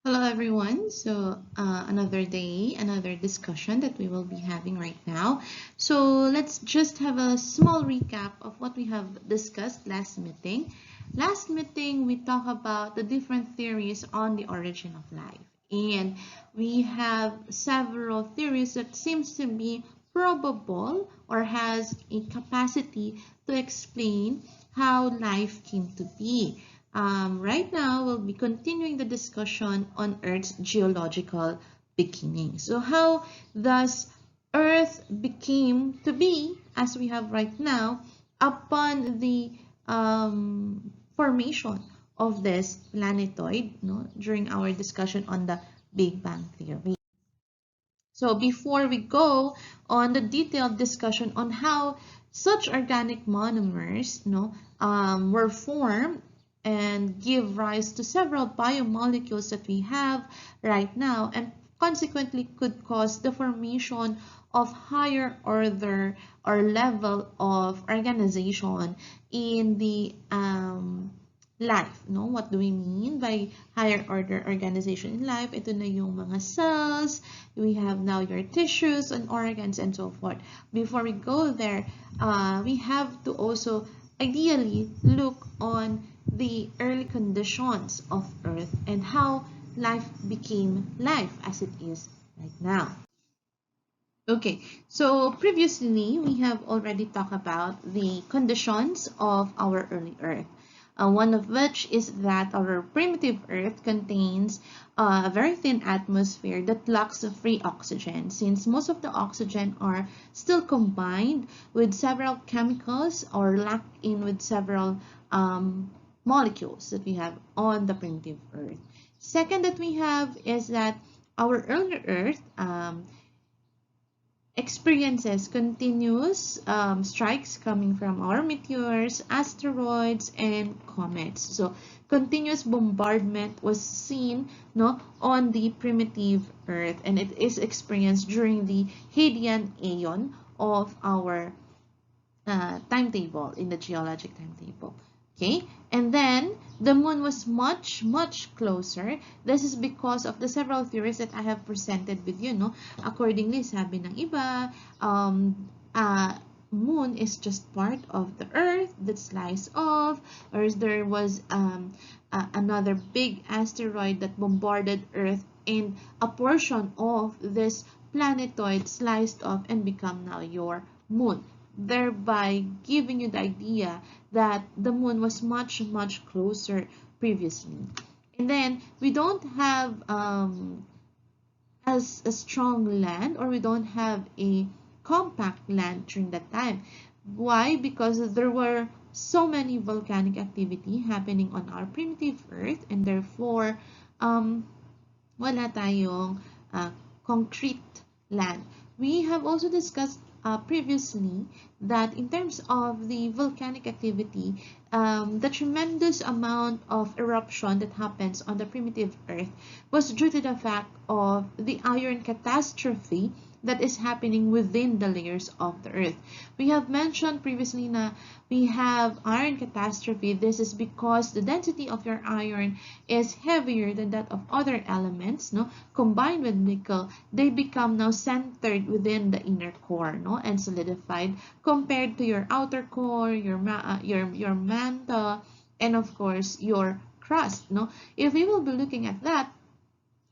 Hello, everyone. Another day, another discussion that we will be having right now. So, let's just have a small recap of what we have discussed last meeting. Last meeting, we talked about the different theories on the origin of life. And we have several theories that seems to be probable or has a capacity to explain how life came to be. Right now, we'll be continuing the discussion on Earth's geological beginning. So how does Earth became to be as we have right now upon the formation of this planetoid, no, during our discussion on the Big Bang Theory. So before we go on the detailed discussion on how such organic monomers were formed and give rise to several biomolecules that we have right now and consequently could cause the formation of higher order or level of organization in the life, no? What do we mean by higher order organization in life? Ito na yung mga cells, we have now your tissues and organs and so forth. Before we go there, we have to also ideally look on the early conditions of Earth and how life became life as it is right now. Okay, so previously we have already talked about the conditions of our early Earth. One of which is that our primitive Earth contains a very thin atmosphere that lacks free oxygen, since most of the oxygen are still combined with several chemicals or locked in with several molecules that we have on the primitive Earth. Second that we have is that our early Earth experiences continuous strikes coming from our meteors, asteroids, and comets. So continuous bombardment was seen on the primitive Earth, and it is experienced during the Hadean Aeon of our timetable, in the geologic timetable. Okay, and then the moon was much closer. This is because of the several theories that I have presented with you, no? Accordingly, sabi ng iba, moon is just part of the Earth that slices off, or there was another big asteroid that bombarded Earth, and a portion of this planetoid sliced off and become now your moon, thereby giving you the idea that the moon was much closer previously. And then we don't have as a strong land, or we don't have a compact land during that time. Why? Because there were so many volcanic activity happening on our primitive Earth, and therefore wala tayong concrete land. We have also discussed previously that in terms of the volcanic activity, the tremendous amount of eruption that happens on the primitive Earth was due to the fact of the iron catastrophe that is happening within the layers of the Earth. We have mentioned previously na we have iron catastrophe. This is because the density of your iron is heavier than that of other elements, no? Combined with nickel, they become now centered within the inner core, no? And solidified compared to your outer core, your mantle, and of course your crust, no? If we will be looking at that,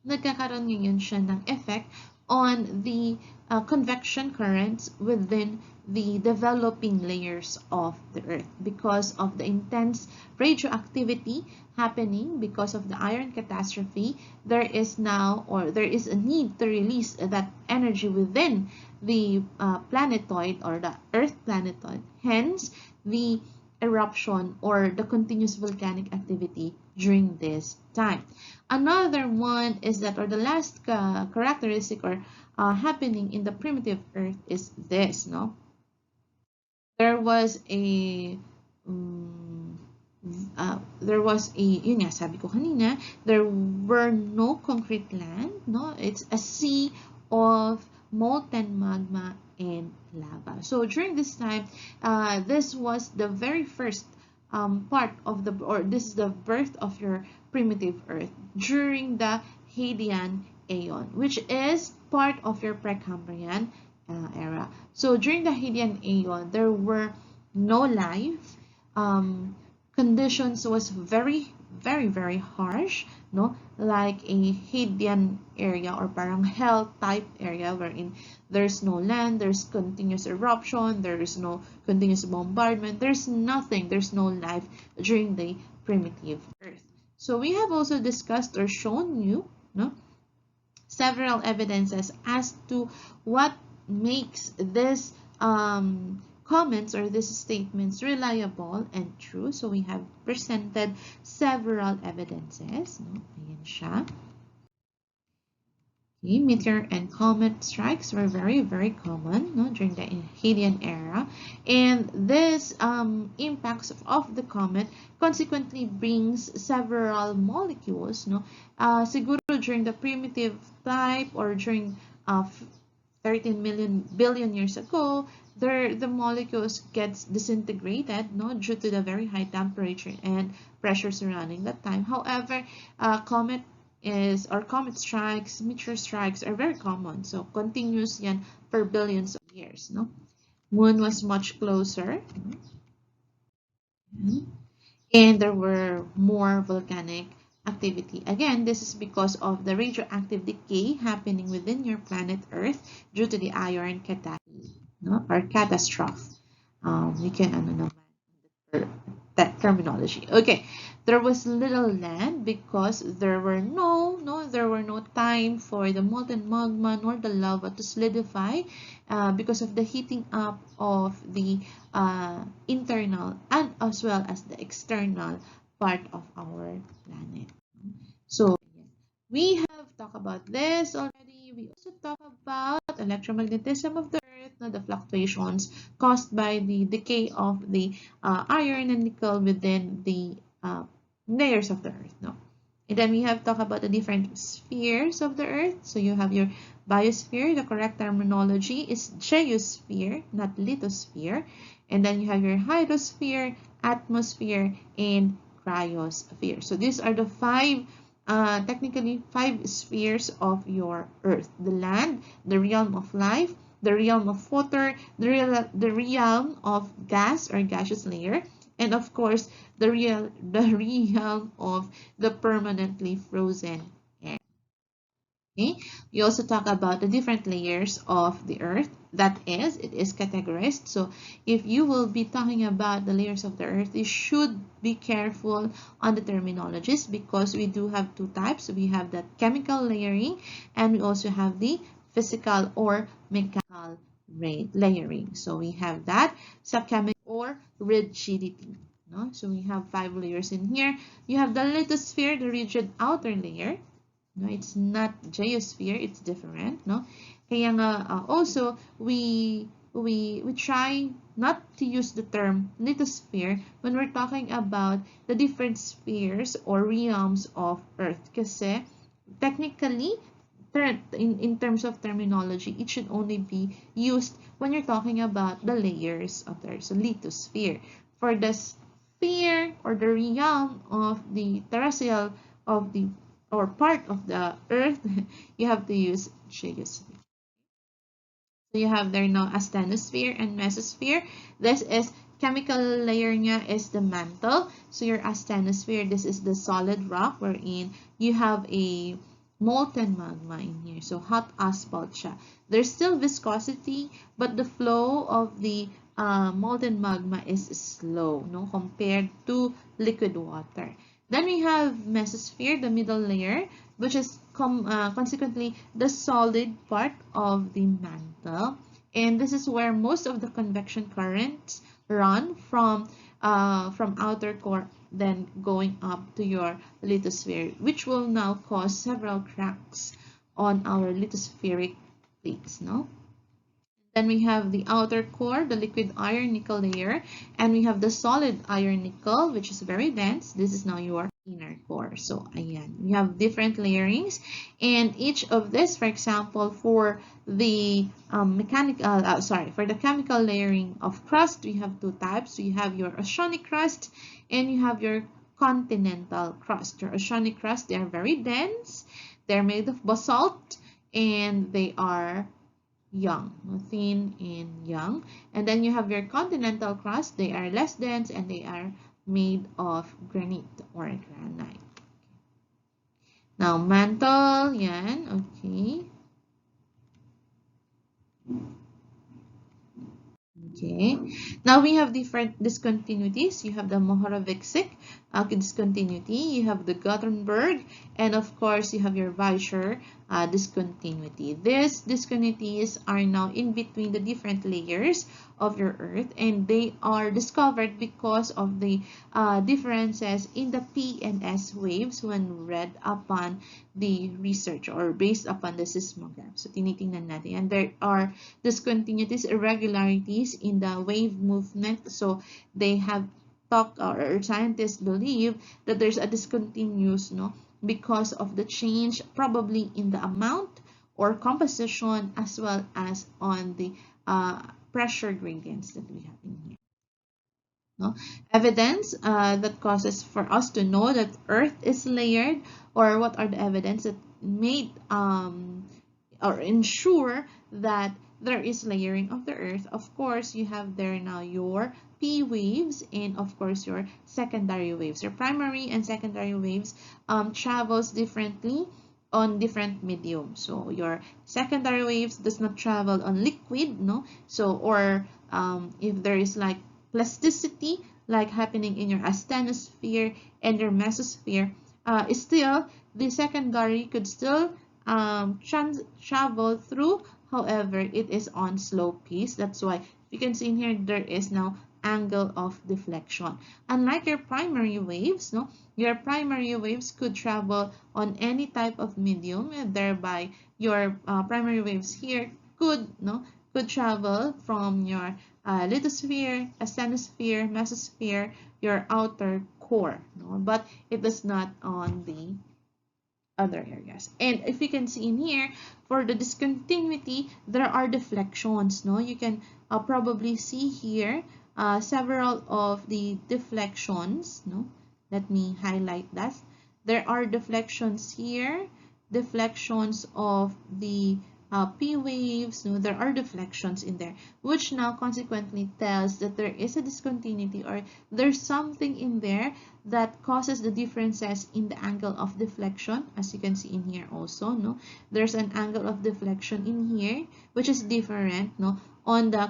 nagkakaroon ngayon siya ng effect on the convection currents within the developing layers of the Earth because of the intense radioactivity happening because of the iron catastrophe. There is now, or there is a need to release that energy within the planetoid or the Earth planetoid. Hence, the eruption or the continuous volcanic activity during this time. Another one is that, or the last characteristic or happening in the primitive Earth is this, no? There was a yun nga, sabi ko kanina, there were no concrete land, no? It's a sea of molten magma and lava. So during this time, this was the very first part of the, or this is the birth of your primitive Earth during the Hadean Aeon, which is part of your Precambrian era. So during the Hadean Aeon, there were no life. Conditions was very harsh, no, like a Hadean area or parang hell type area wherein there's no land, there's continuous eruption, there is no continuous bombardment, there's nothing, there's no life during the primitive Earth. So we have also discussed or shown you, no, several evidences as to what makes this comments or these statements reliable and true. So we have presented several evidences. No? Ayan siya. Okay, meteor and comet strikes were very common, no, during the Hadean era, and this impacts of the comet consequently brings several molecules, no, siguro during the primitive type or during 13 billion years ago, the molecules gets disintegrated, no, due to the very high temperature and pressure surrounding that time. However, comet strikes, meteor strikes are very common. So continuous yan for billions of years, no? Moon was much closer. And there were more volcanic activity. Again, this is because of the radioactive decay happening within your planet Earth due to the iron catastrophe, no? Or catastrophe. We can ano naman that terminology. Okay, there was little land because there were no time for the molten magma nor the lava to solidify because of the heating up of the internal and as well as the external part of our planet. So we have talked about this already. We also talk about electromagnetism of the Earth, the fluctuations caused by the decay of the iron and nickel within the layers of the Earth. No? And then we have talked about the different spheres of the Earth. So you have your biosphere. The correct terminology is geosphere, not lithosphere. And then you have your hydrosphere, atmosphere, and cryosphere. So these are the technically five spheres of your Earth: the land, the realm of life, the realm of water, the realm of gas or gaseous layer, and of course the realm of the permanently frozen air. Okay, we also talk about the different layers of the Earth. That is, it is categorized. So if you will be talking about the layers of the Earth, you should be careful on the terminologies because we do have two types. We have the chemical layering and we also have the physical or mechanical layering. So we have that subchemical or rigidity. No? So we have 5 layers in here. You have the lithosphere, the rigid outer layer. No, it's not geosphere, it's different, no? Kaya nga, also, we try not to use the term lithosphere when we're talking about the different spheres or realms of Earth. Kasi, technically, in terms of terminology, it should only be used when you're talking about the layers of the Earth. So, lithosphere. For the sphere or the realm of the terrestrial of the or part of the Earth, you have to use geosphere. So you have there now asthenosphere and mesosphere. This is chemical layer niya is the mantle. So your asthenosphere, this is the solid rock wherein you have a molten magma in here. So hot asphalt siya. There's still viscosity, but the flow of the molten magma is slow, no, compared to liquid water. Then we have mesosphere, the middle layer, which is consequently the solid part of the mantle. And this is where most of the convection currents run from outer core, then going up to your lithosphere, which will now cause several cracks on our lithospheric plates, no? Then we have the outer core, the liquid iron nickel layer, and we have the solid iron nickel, which is very dense. This is now your inner core. So, ayan, we have different layerings, and each of this, for example, for the for the chemical layering of crust, we have two types. So you have your oceanic crust, and you have your continental crust. Your oceanic crust, they are very dense. They're made of basalt and they are young, thin and young. And then you have your continental crust. They are less dense and they are made of granite or granite. Now, mantle, yan, okay. Okay, now we have different discontinuities. You have the Mohorovicic discontinuity, you have the Gothenburg, and of course you have your Weisser discontinuity. These discontinuities are now in between the different layers of your Earth, and they are discovered because of the differences in the P and S waves when read upon the research or based upon the seismograph. So tinitingnan natin. And there are discontinuities, irregularities in the wave movement. So they have talked, or scientists believe that there's a discontinuous, because of the change probably in the amount or composition as well as on the pressure gradients that we have in here. No? Evidence that causes for us to know that Earth is layered, or what are the evidence that made or ensure that there is layering of the Earth? Of course, you have there now your P waves and of course your secondary waves. Your primary and secondary waves travels differently on different mediums. So your secondary waves does not travel on liquid, no? So or if there is like plasticity like happening in your asthenosphere and your mesosphere, still the secondary could still travel through. However, it is on slow pace. That's why you can see in here there is now angle of deflection. Unlike your primary waves, no, your primary waves could travel on any type of medium, and thereby your primary waves here could travel from your lithosphere, asthenosphere, mesosphere, your outer core, no, but it is not on the other areas. And if you can see in here, for the discontinuity, there are deflections, no? You can probably see here several of the deflections, no? Let me highlight that. There are deflections here, deflections of the P waves, no? There are deflections in there, which now consequently tells that there is a discontinuity, or there's something in there that causes the differences in the angle of deflection. As you can see in here also, no, there's an angle of deflection in here which is different, no, on the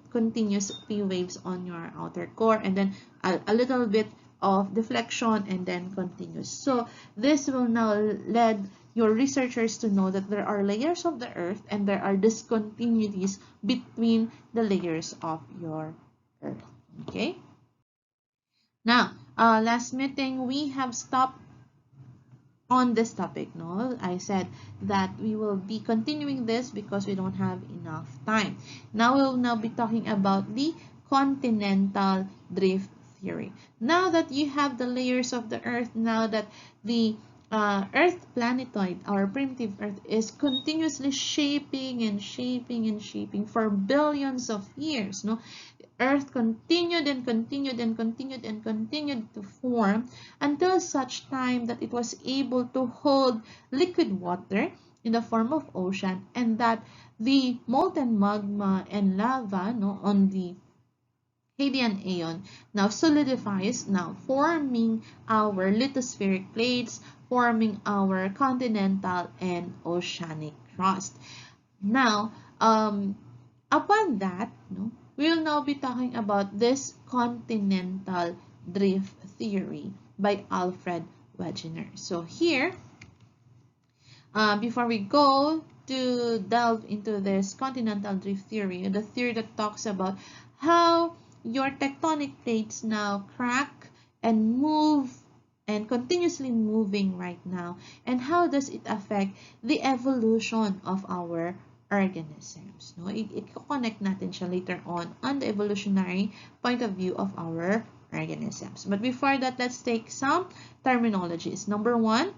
continuous P waves on your outer core, and then a little bit of deflection and then continuous. So this will now lead your researchers to know that there are layers of the Earth and there are discontinuities between the layers of your Earth. Okay. Now, last meeting, we have stopped on this topic, no? I said that we will be continuing this because we don't have enough time. Now, we'll now be talking about the continental drift theory. Now that you have the layers of the Earth, now that the Earth planetoid, our primitive Earth, is continuously shaping and shaping and shaping for billions of years, no? Earth continued and continued and continued and continued to form until such time that it was able to hold liquid water in the form of ocean, and that the molten magma and lava, no, on the Hadean Aeon now solidifies, now forming our lithospheric plates, forming our continental and oceanic crust. Now, upon that, no, we'll now be talking about this continental drift theory by Alfred Wegener. So here, before we go to delve into this continental drift theory, the theory that talks about how your tectonic plates now crack and move and continuously moving right now, and how does it affect the evolution of our organisms. No? I-connect natin siya later on the evolutionary point of view of our organisms. But before that, let's take some terminologies. Number one,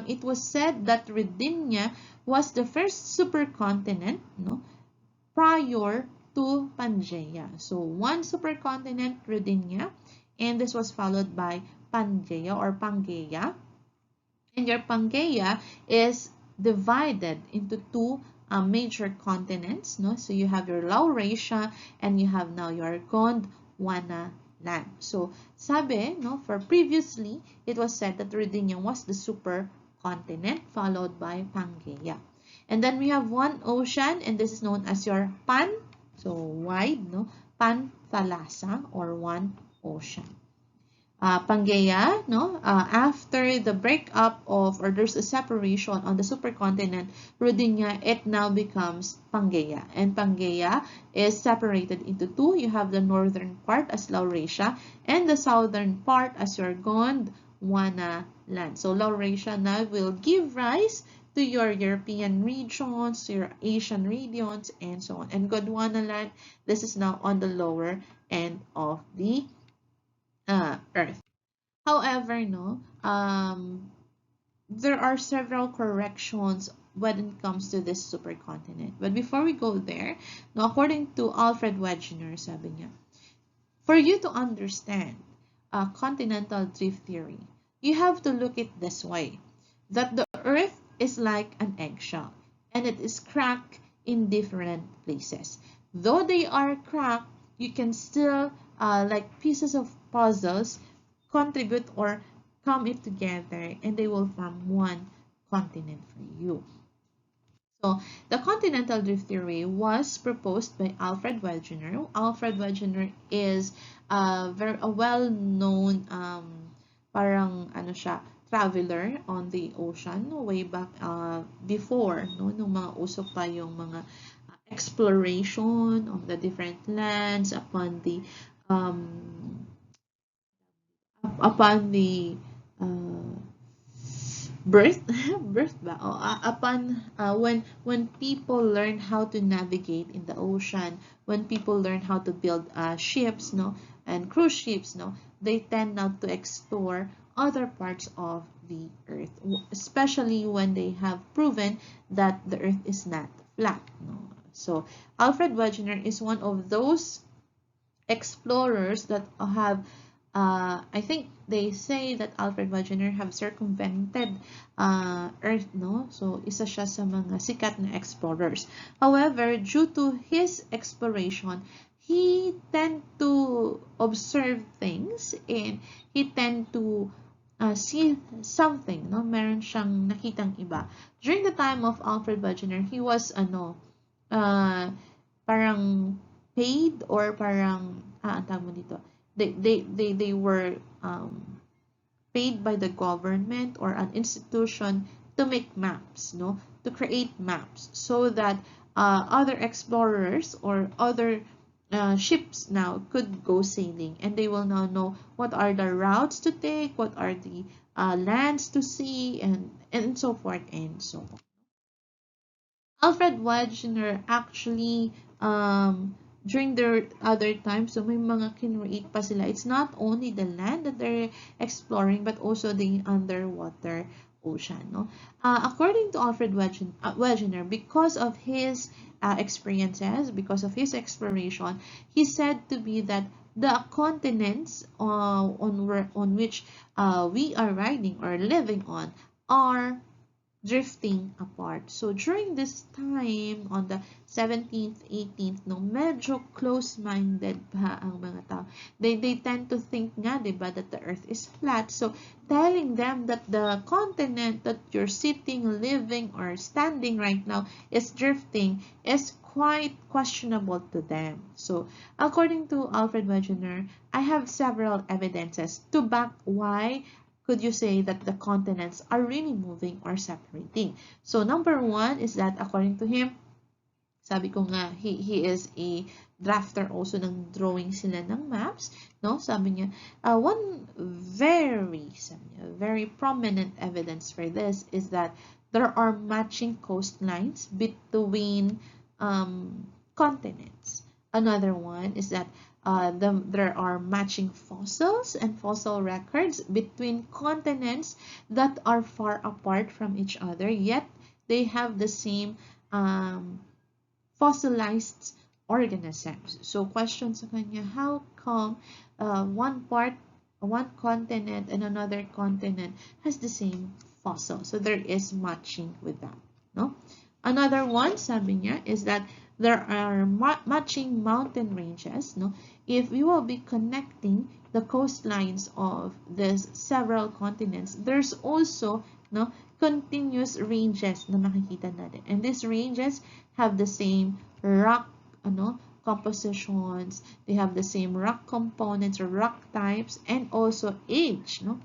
it was said that Rhydinia was the first supercontinent, no, prior to Pangaea. So one supercontinent, Rhydinia, and this was followed by Pangaea or Pangaea. And your Pangaea is divided into two major continents, no? So you have your Laurasia and you have now your Gondwana land. So sabi, no, for previously, it was said that Rodinia was the supercontinent followed by Pangaea. And then we have one ocean, and this is known as your Pan, so wide, no? Panthalassa, or one ocean. Pangaea, no? After the breakup of, or there's a separation on the supercontinent Rodinia, it now becomes Pangaea. And Pangaea is separated into two. You have the northern part as Laurasia and the southern part as your Gondwana land. So Laurasia now will give rise to your European regions, your Asian regions, and so on. And Gondwana land, this is now on the lower end of the Earth. However, no, there are several corrections when it comes to this supercontinent. But before we go there, no, according to Alfred Wegener, sabi niya, for you to understand continental drift theory, you have to look at it this way, that the Earth is like an eggshell, and it is cracked in different places. Though they are cracked, you can still, like pieces of puzzles, contribute or come it together, and they will form one continent for you. So the continental drift theory was proposed by Alfred Wegener. Alfred Wegener is a well-known parang ano siya, traveler on the ocean way back before, no, nung mga uso pa yung mga exploration of the different lands upon the uh, birth birth ba upon when people learn how to navigate in the ocean, when people learn how to build ships, no, and cruise ships, no, they tend not to explore other parts of the earth, especially when they have proven that the earth is not flat, no. So Alfred Wegener is one of those explorers that have I think they say that Alfred Wegener have circumvented Earth, no? So, isa siya sa mga sikat na explorers. However, due to his exploration, he tend to observe things and he tend to see something, no? Meron siyang nakitang iba. During the time of Alfred Wegener, he was, parang paid or parang, ang tawag mo dito, they were paid by the government or an institution to make maps, no, to create maps so that other explorers or other ships now could go sailing, and they will now know what are the routes to take, what are the lands to see, and so forth and so on. Alfred Wegener actually during their other times, so may mga kinreate pa sila. It's not only the land that they're exploring, but also the underwater ocean, no? According to Alfred Wegener, because of his experiences, because of his exploration, he's said to be that the continents on which we are riding or living on are drifting apart. So during this time, on the 17th, 18th, no, medyo close-minded pa ang mga tao. They tend to think nga, diba, that the earth is flat. So telling them that the continent that you're sitting, living, or standing right now is drifting is quite questionable to them. So according to Alfred Wegener, I have several evidences to back why could you say that the continents are really moving or separating. So number one is that according to him, sabi ko nga, he is a drafter also ng drawing sila ng maps, no? Sabi niya, one very prominent evidence for this is that there are matching coastlines between continents. Another one is that there are matching fossils and fossil records between continents that are far apart from each other, yet they have the same fossilized organisms. So question sa kanya, how come one continent and another continent has the same fossil. So there is matching with that, no? Another one, sabi niya, is that there are matching mountain ranges, no? If we will be connecting the coastlines of these several continents, there's also, no, continuous ranges na makikita natin. And these ranges have the same rock, ano, compositions, they have the same rock components or rock types, and also age, no?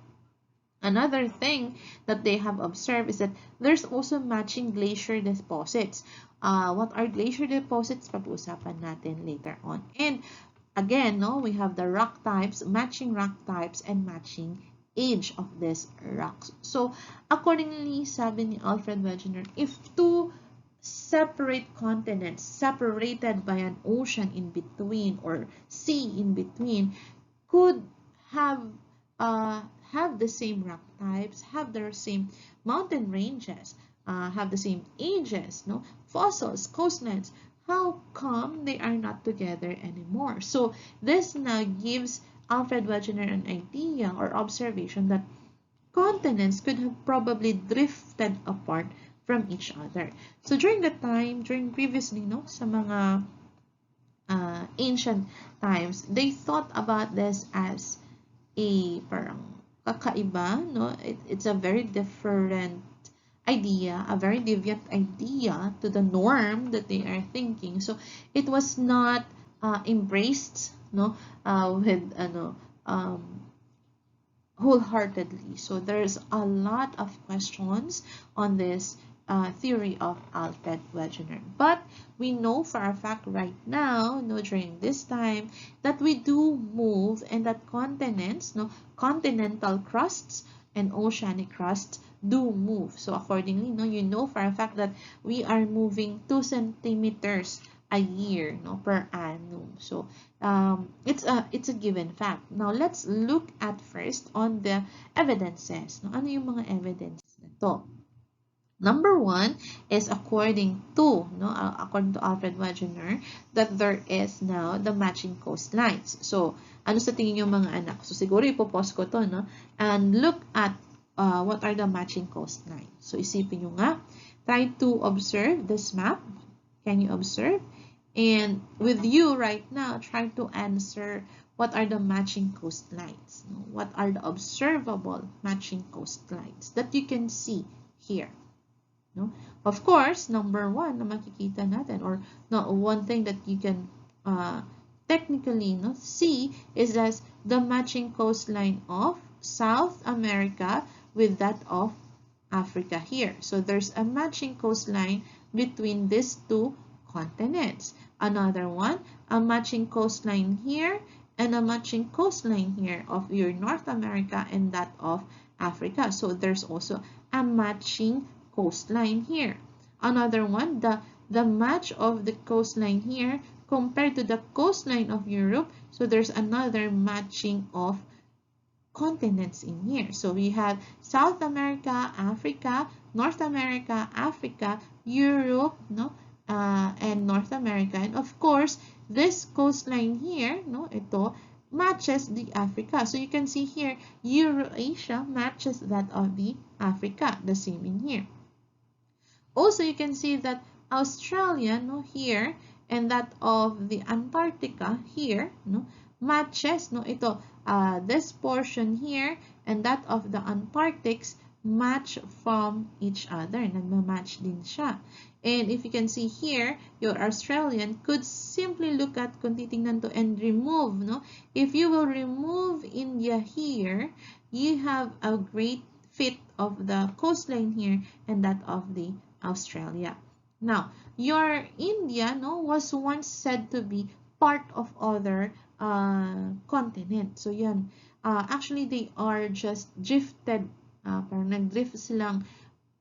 Another thing that they have observed is that there's also matching glacier deposits. What are glacier deposits? Pag-uusapan natin later on. And again, no, we have the rock types, and matching age of these rocks. So, accordingly, sabi ni Alfred Wegener, if two separate continents separated by an ocean in between or sea in between could have the same rock types, have the same mountain ranges, have the same ages, no, fossils, coastlines, how come they are not together anymore? So this now gives Alfred Wegener an idea or observation that continents could have probably drifted apart from each other. So during previously, no, sa mga ancient times, they thought about this as a parang kakaiba, no? It's a very different idea, a very deviant idea to the norm that they are thinking. So it was not embraced, no, with wholeheartedly. So there's a lot of questions on this theory of Alfred Wegener. But we know for a fact right now, no, during this time, that we do move and that continents, no, continental crusts and oceanic crusts do move. So accordingly, no, you know for a fact that we are moving 2 centimeters a year, no, per annum. So it's a given fact. Now let's look at first on the evidences. No, ano yung mga evidences na to? Number one is according to Alfred Wegener, that there is now the matching coastlines. So, ano sa tingin yung mga anak? So, siguro ipopost ko to, no? And look at what are the matching coastlines. So, isipin nyo nga. Try to observe this map. Can you observe? And with you right now, try to answer what are the matching coastlines. What are the observable matching coastlines that you can see here? No? Of course, number one na makikita natin, or no, one thing that you can technically see is that the matching coastline of South America with that of Africa here. So there's a matching coastline between these two continents. Another one, a matching coastline here and a matching coastline here of your North America and that of Africa. So there's also a matching coastline here. Another one, the match of the coastline here compared to the coastline of Europe. So there's another matching of continents in here. So we have South America, Africa, North America, Africa, Europe, no, and North America. And of course, this coastline here, no, ito matches the Africa. So you can see here, Eurasia matches that of the Africa, the same in here. Also, you can see that Australia, no, here, and that of the Antarctica here, no, matches, no, ito, this portion here and that of the Antarctics match from each other. Nagmamatch din siya. And if you can see here, your Australian could simply look at kung titingnan to and remove, no? If you will remove India here, you have a great fit of the coastline here and that of the Australia. Now, your India, no, was once said to be part of other continent. So, yan. Actually, they are just drifted, parang nag-drift silang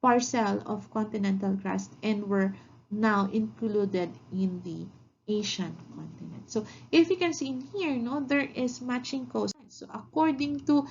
parcel of continental crust and were now included in the Asian continent. So, if you can see in here, no, there is matching coastlines. So, according to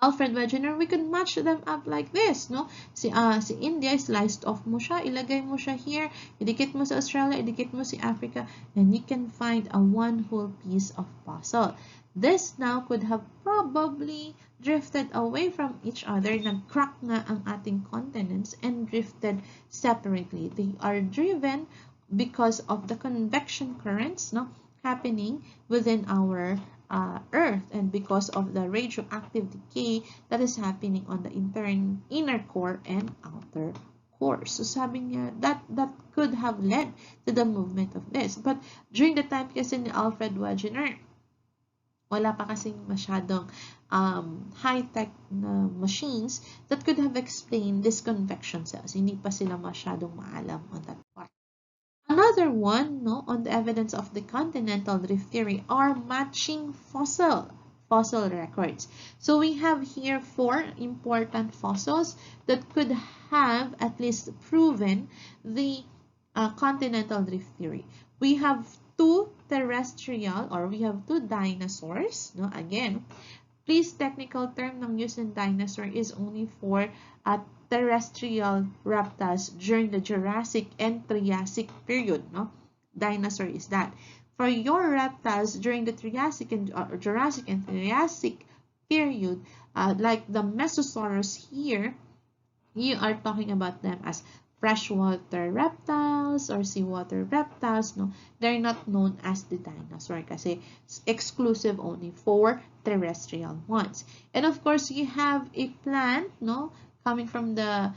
Alfred Wegener, we could match them up like this, no? Si India, sliced off mo siya, ilagay mo siya here, idikit mo sa Australia, idikit mo si Africa, and you can find a one whole piece of puzzle. This now could have probably drifted away from each other. Nag-crack na ang ating continents and drifted separately. They are driven because of the convection currents, no, happening within our Earth, and because of the radioactive decay that is happening on the inner core and outer core. So sabi niya, that could have led to the movement of this. But during the time kasi ni Alfred Wegener, wala pa kasing masyadong high-tech na machines that could have explained this convection cells. Hindi pa sila masyadong maalam on that part. Another one, no, on the evidence of the continental drift theory are matching fossil records. So we have here 4 important fossils that could have at least proven the continental drift theory. We have 2 terrestrial, or we have 2 dinosaurs. No, again, please, technical term ng use ng dinosaur is only for terrestrial reptiles during the Jurassic and Triassic period. No, dinosaur is that. For your reptiles during the Jurassic and Triassic period, like the Mesosaurus here, you are talking about them as freshwater reptiles or seawater reptiles. No, they're not known as the dinosaur kasi exclusive only for terrestrial ones. And of course, you have a plant, no, coming from the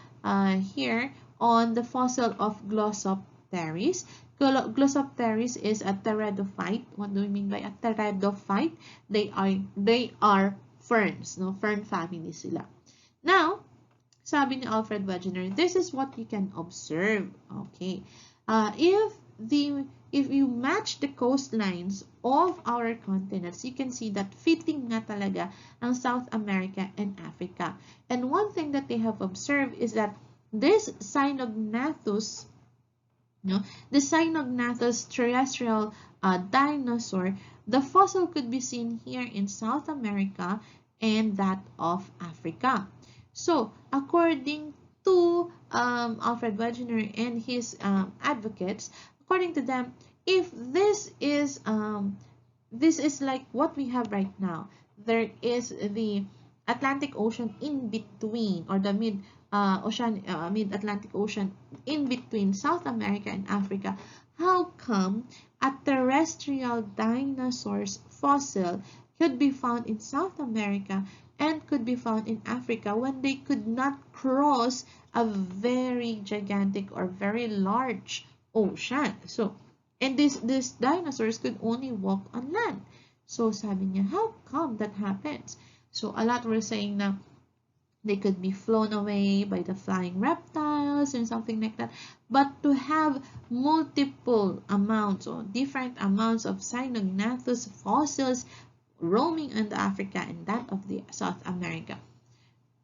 here on the fossil of Glossopteris. Glossopteris is a pteridophyte. What do we mean by a pteridophyte? They are ferns, no, fern family sila. Now, sabi ni Alfred Wegener, this is what you can observe. Okay, if you match the coastlines of our continents, you can see that fitting nga talaga ang South America and Africa. And one thing that they have observed is that this Cynognathus, no, the Cynognathus terrestrial dinosaur, the fossil could be seen here in South America and that of Africa. So, according to Alfred Wegener and his advocates, according to them, if this is like what we have right now, there is the Atlantic Ocean in between, or the mid-Atlantic Ocean in between South America and Africa. How come a terrestrial dinosaur's fossil could be found in South America and could be found in Africa when they could not cross a very gigantic or very large ocean? So, and these dinosaurs could only walk on land. So, sabi niya, how come that happens? So, a lot were saying na they could be flown away by the flying reptiles and something like that. But to have multiple amounts or different amounts of Cynognathus fossils roaming in Africa and that of the South America,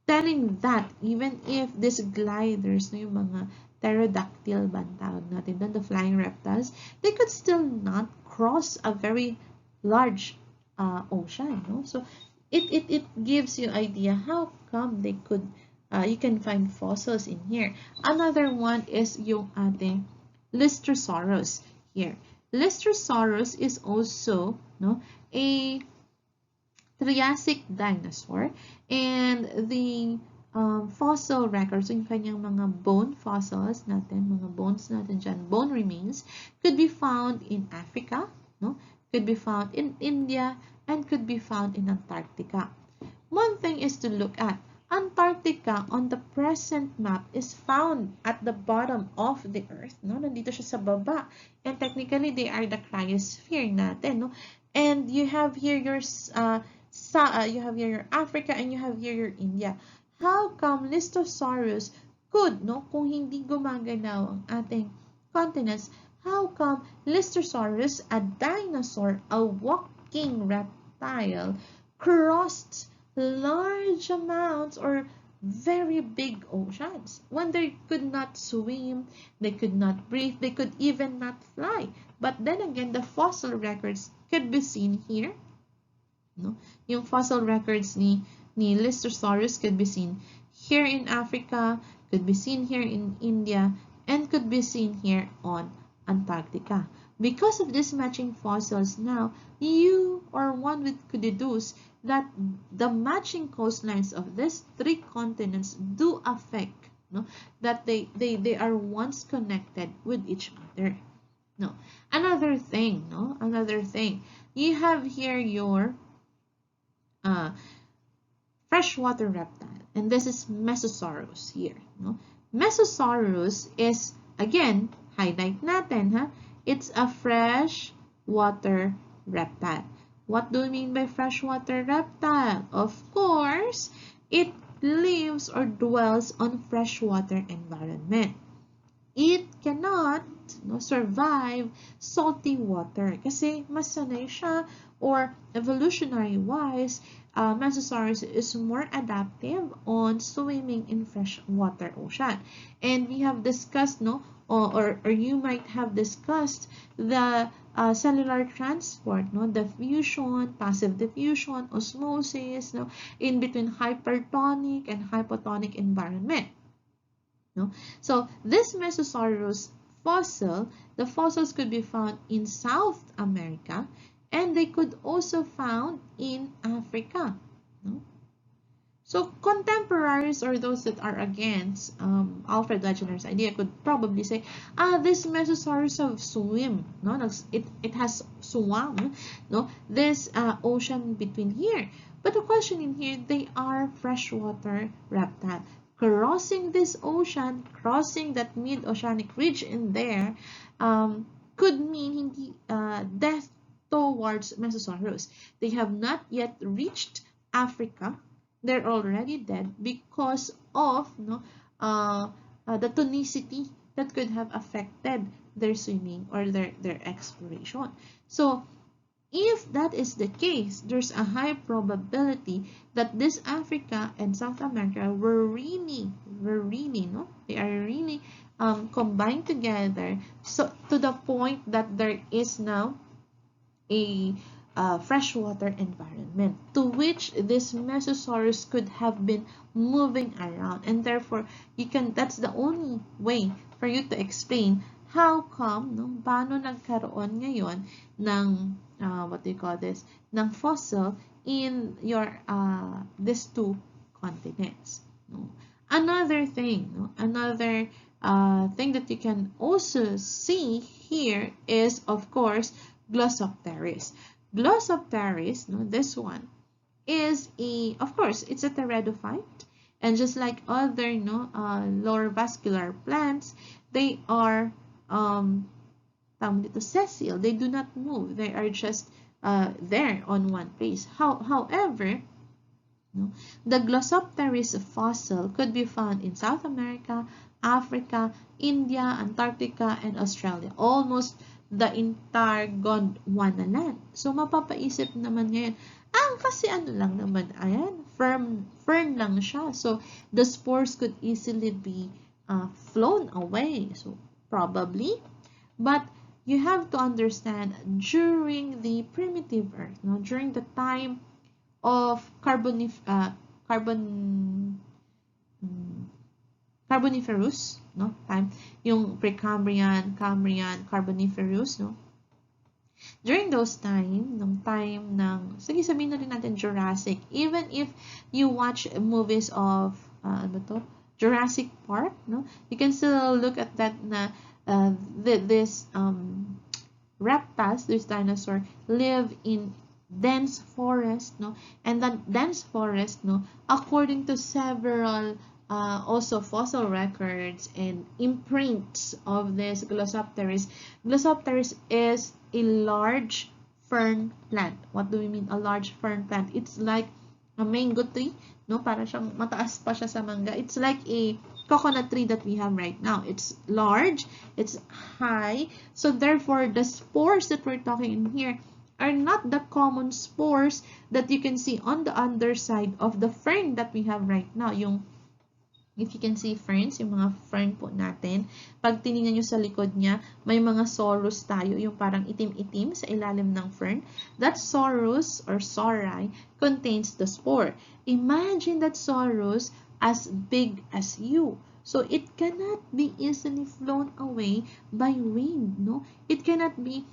telling that even if these gliders, no, yung mga pterodactyl ba tawag natin doon, the flying reptiles, they could still not cross a very large ocean. No? So it gives you idea how come they could, you can find fossils in here. Another one is yung ating Lystrosaurus here. Lystrosaurus is also, no, a Triassic dinosaur, and the fossil records, yung kanyang mga bone fossils natin, mga bones natin dyan, bone remains, could be found in Africa, no? Could be found in India, and could be found in Antarctica. One thing is to look at, Antarctica on the present map is found at the bottom of the Earth, no? Nandito siya sa baba, and technically they are the cryosphere natin, no? And you have here your you have here your Africa and you have here your India. How come Listosaurus could, no, kung hindi gumagalaw ang ating continents, how come Listosaurus, a dinosaur, a walking reptile, crossed large amounts or very big oceans when they could not swim, they could not breathe, they could even not fly? But then again, the fossil records could be seen here. No? Yung fossil records ni Listosaurus could be seen here in Africa, could be seen here in India, and could be seen here on Antarctica. Because of these matching fossils now, you or one could deduce that the matching coastlines of these three continents do affect, no, that they are once connected with each other. No. Another thing, no? Another thing. You have here your freshwater reptile, and this is Mesosaurus here, no? Mesosaurus is, again, highlight natin, ha? It's a freshwater reptile. What do we mean by freshwater reptile? Of course, it lives or dwells on freshwater environment. It cannot, no, survive salty water kasi mas sanay siya, or evolutionary wise, Mesosaurus is more adaptive on swimming in freshwater ocean. And we have discussed, no, or you might have discussed the cellular transport, no, diffusion, passive diffusion, osmosis, no, in between hypertonic and hypotonic environment. No? So this Mesosaurus fossil, the fossils could be found in South America, and they could also found in Africa. No? So contemporaries, or those that are against Alfred Wegener's idea, could probably say, this Mesosaurus have swim, no, it has swum, no, this ocean between here. But the question in here, they are freshwater reptile. Crossing this ocean, crossing that mid-oceanic ridge in there, could mean hindi death towards Mesosaurus. They have not yet reached Africa. They're already dead because of, no, the tonicity that could have affected their swimming or their exploration. So if that is the case, there's a high probability that this Africa and South America were really, no, they are really combined together, so to the point that there is now a freshwater environment to which this Mesosaurus could have been moving around, and therefore that's the only way for you to explain how come, no, paano nagkaroon ngayon ng what do you call this, ng fossil in your these two continents. No? Another thing, no, another thing that you can also see here is, of course, Glossopteris. Glossopteris, no, this one is of course, it's a pteridophyte, and just like other, no, lower vascular plants, they are sessile. They do not move. They are just there on one place. However, no, the Glossopteris fossil could be found in South America, Africa, India, Antarctica, and Australia. Almost the entire Gondwana land. So, mapapaisip naman ngayon, kasi ano lang naman, ayan, fern lang siya. So, the spores could easily be flown away. So, probably. But, you have to understand, during the primitive Earth, no, during the time of Carboniferous, no, time, yung Precambrian, Cambrian, Carboniferous, no. During those time, nung time ng, sige sabihin na rin natin Jurassic, even if you watch movies of, ano to, Jurassic Park, no, you can still look at that na this reptiles, this dinosaur, live in dense forest, no, and that dense forest, no, according to several also fossil records and imprints of this Glossopteris. Glossopteris is a large fern plant. What do we mean a large fern plant? It's like a mango tree, no? Para siyang mataas pa siya sa mangga. It's like a coconut tree that we have right now. It's large, it's high, so therefore the spores that we're talking in here are not the common spores that you can see on the underside of the fern that we have right now. Yung if you can see ferns, yung mga fern po natin, pag tinignan nyo sa likod niya, may mga sorus tayo, yung parang itim-itim sa ilalim ng fern. That sorus or sori contains the spore. Imagine that sorus as big as you. So it cannot be easily flown away by wind, no? It cannot be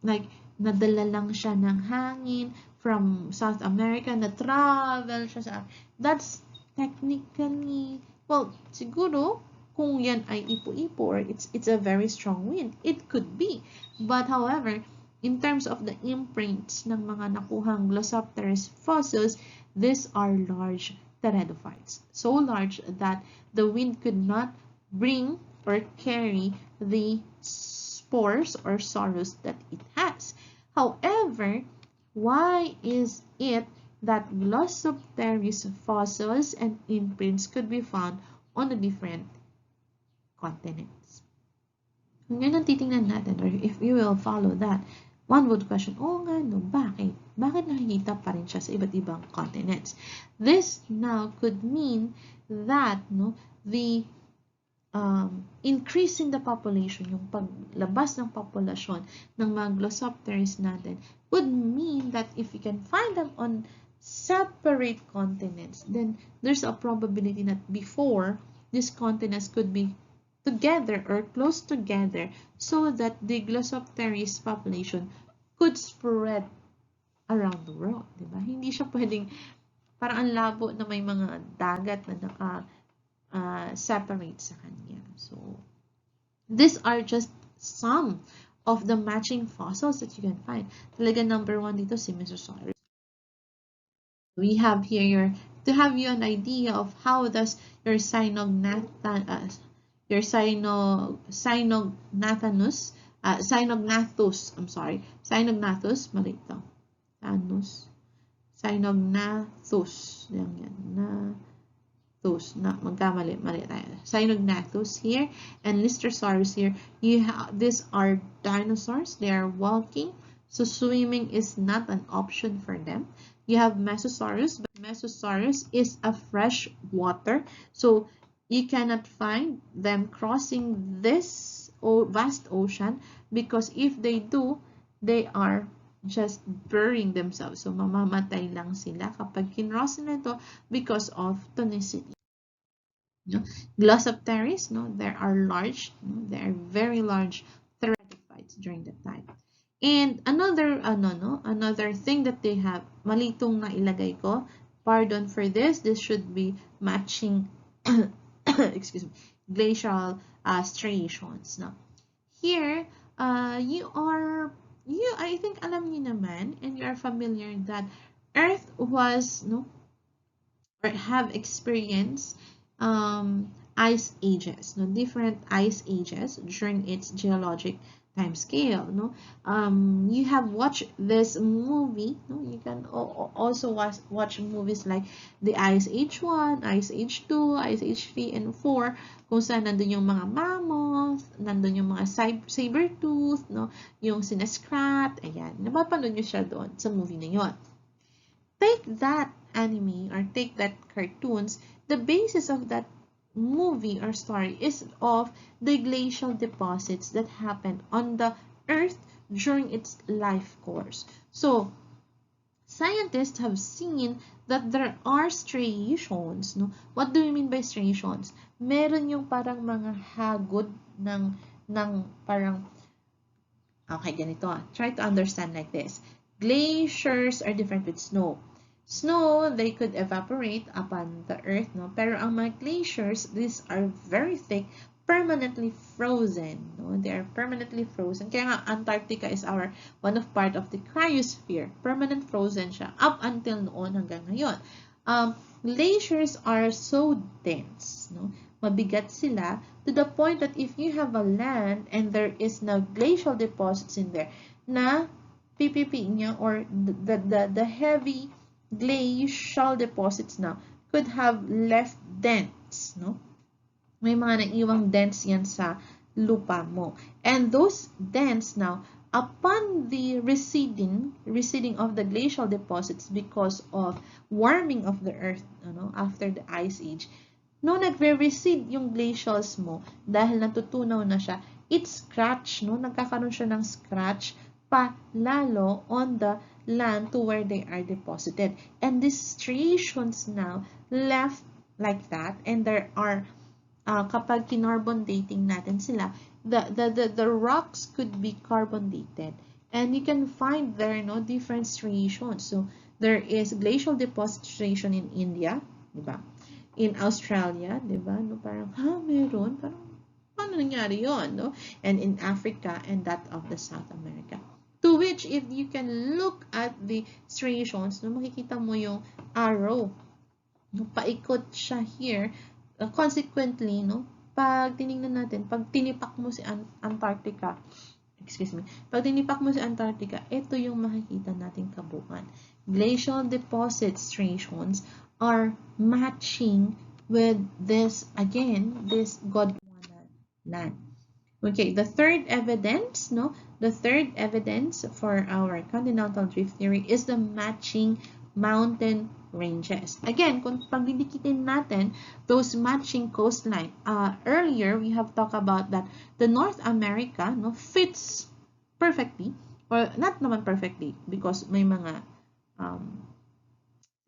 like nadala lang siya ng hangin from South America, na travel siya sa, that's technically, well, siguro kung yan ay ipo-ipo or it's a very strong wind, it could be. But however, in terms of the imprints ng mga nakuhang Glossopteris fossils, these are large pteridophytes. So large that the wind could not bring or carry the spores or sorrows that it has. However, why is it that Glossopteris fossils and imprints could be found on a different continents? Kung yun ang titingnan natin, or if you will follow that, one would question, oh nga no, bakit? Bakit nakikita pa rin siya sa iba't ibang continents? This now could mean that no, the increase in the population, yung paglabas ng populasyon ng mga Glossopteris natin, would mean that if we can find them on separate continents, then there's a probability that before, these continents could be together or close together so that the Glossopteris population could spread around the world, di ba? Hindi siya pwedeng, parang ang labo na may mga dagat na naka-separate sa kanya. So, these are just some of the matching fossils that you can find. Talaga number one dito si Mesosaurus. We have here to have you an idea of how does your Cynognathus, mali ito. Cynognathus, mali tayo. Cynognathus here and Listersaurus here. These are dinosaurs. They are walking, so swimming is not an option for them. You have Mesosaurus, but Mesosaurus is a fresh water, so you cannot find them crossing this vast ocean, because if they do, they are just burying themselves. So, mamamatay lang sila kapag kinross nila ito because of tonicity. No? Glossopteris, no, there are large, no, they are very large pteridophytes during that time. And another thing that they have, malitong na ilagay ko, pardon for this should be matching excuse me, glacial striations. Now, here, I think alam niyo naman, and you are familiar that Earth was, no, or have experienced ice ages, no, different ice ages during its geologic time scale, no. You have watched this movie, no. You can also watch movies like the Ice Age 1, Ice Age 2, Ice Age 3 and 4, kung saan nandun yung mga mammoth, nandun yung mga saber-tooth, no, yung sinascrat, ayan. Napapanood nyo siya doon sa movie na yon. Take that anime or take that cartoons, the basis of that movie or story is of the glacial deposits that happened on the Earth during its life course. So, scientists have seen that there are striations. No? What do we mean by striations? Meron yung parang mga hagod ng parang, okay, ganito. Try to understand like this. Glaciers are different with snow. Snow, they could evaporate upon the earth, no? Pero ang mga glaciers, these are very thick, permanently frozen, no? They are permanently frozen. Kaya nga, Antarctica is one of part of the cryosphere. Permanent frozen siya up until noon hanggang ngayon. Glaciers are so dense, no? Mabigat sila to the point that if you have a land and there is now glacial deposits in there, na PPP niya or the heavy glacial deposits now could have left dents, no? May mga naiwang dents yan sa lupa mo. And those dents now, upon the receding of the glacial deposits because of warming of the earth, after the ice age, no, nagre-recede yung glacials mo dahil natutunaw na siya, it scratch, no? Nagkakaroon siya ng scratch pa lalo on the land to where they are deposited. And these striations now left like that, and there are kapag kinarbon dating natin sila, the rocks could be carbon dated. And you can find there no different striations. So there is glacial deposit striation in India, di ba? In Australia, di ba? No, parang, meron? Parang, paano nangyari yun? No? And in Africa and that of the South America. To which, if you can look at the striations, no, makikita mo yung arrow. No, paikot siya here. Consequently, no, pag tiningnan natin, pag tinipak mo si Antarctica, excuse me, pag tinipak mo si Antarctica, ito yung makikita nating kabuuan. Glacial deposit striations are matching with this, again, this Gondwana land. Okay, the third evidence, no, the third evidence for our continental drift theory is the matching mountain ranges. Again, kung pagdidikitin natin those matching coastline, earlier we have talked about that the North America no fits perfectly, or not naman perfectly because may mga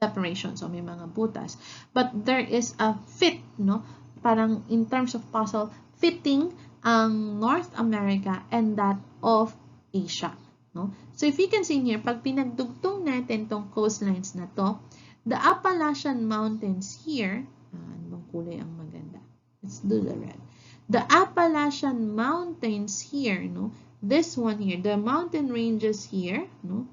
separations o may mga butas, but there is a fit, no, parang in terms of puzzle fitting ang North America and that of Asia. No? So if you can see here, pag pinagdugtong natin tong coastlines na to, the Appalachian Mountains here, ano bang kulay ang maganda? Let's do the red. The Appalachian Mountains here, no, this one here, the mountain ranges here, no,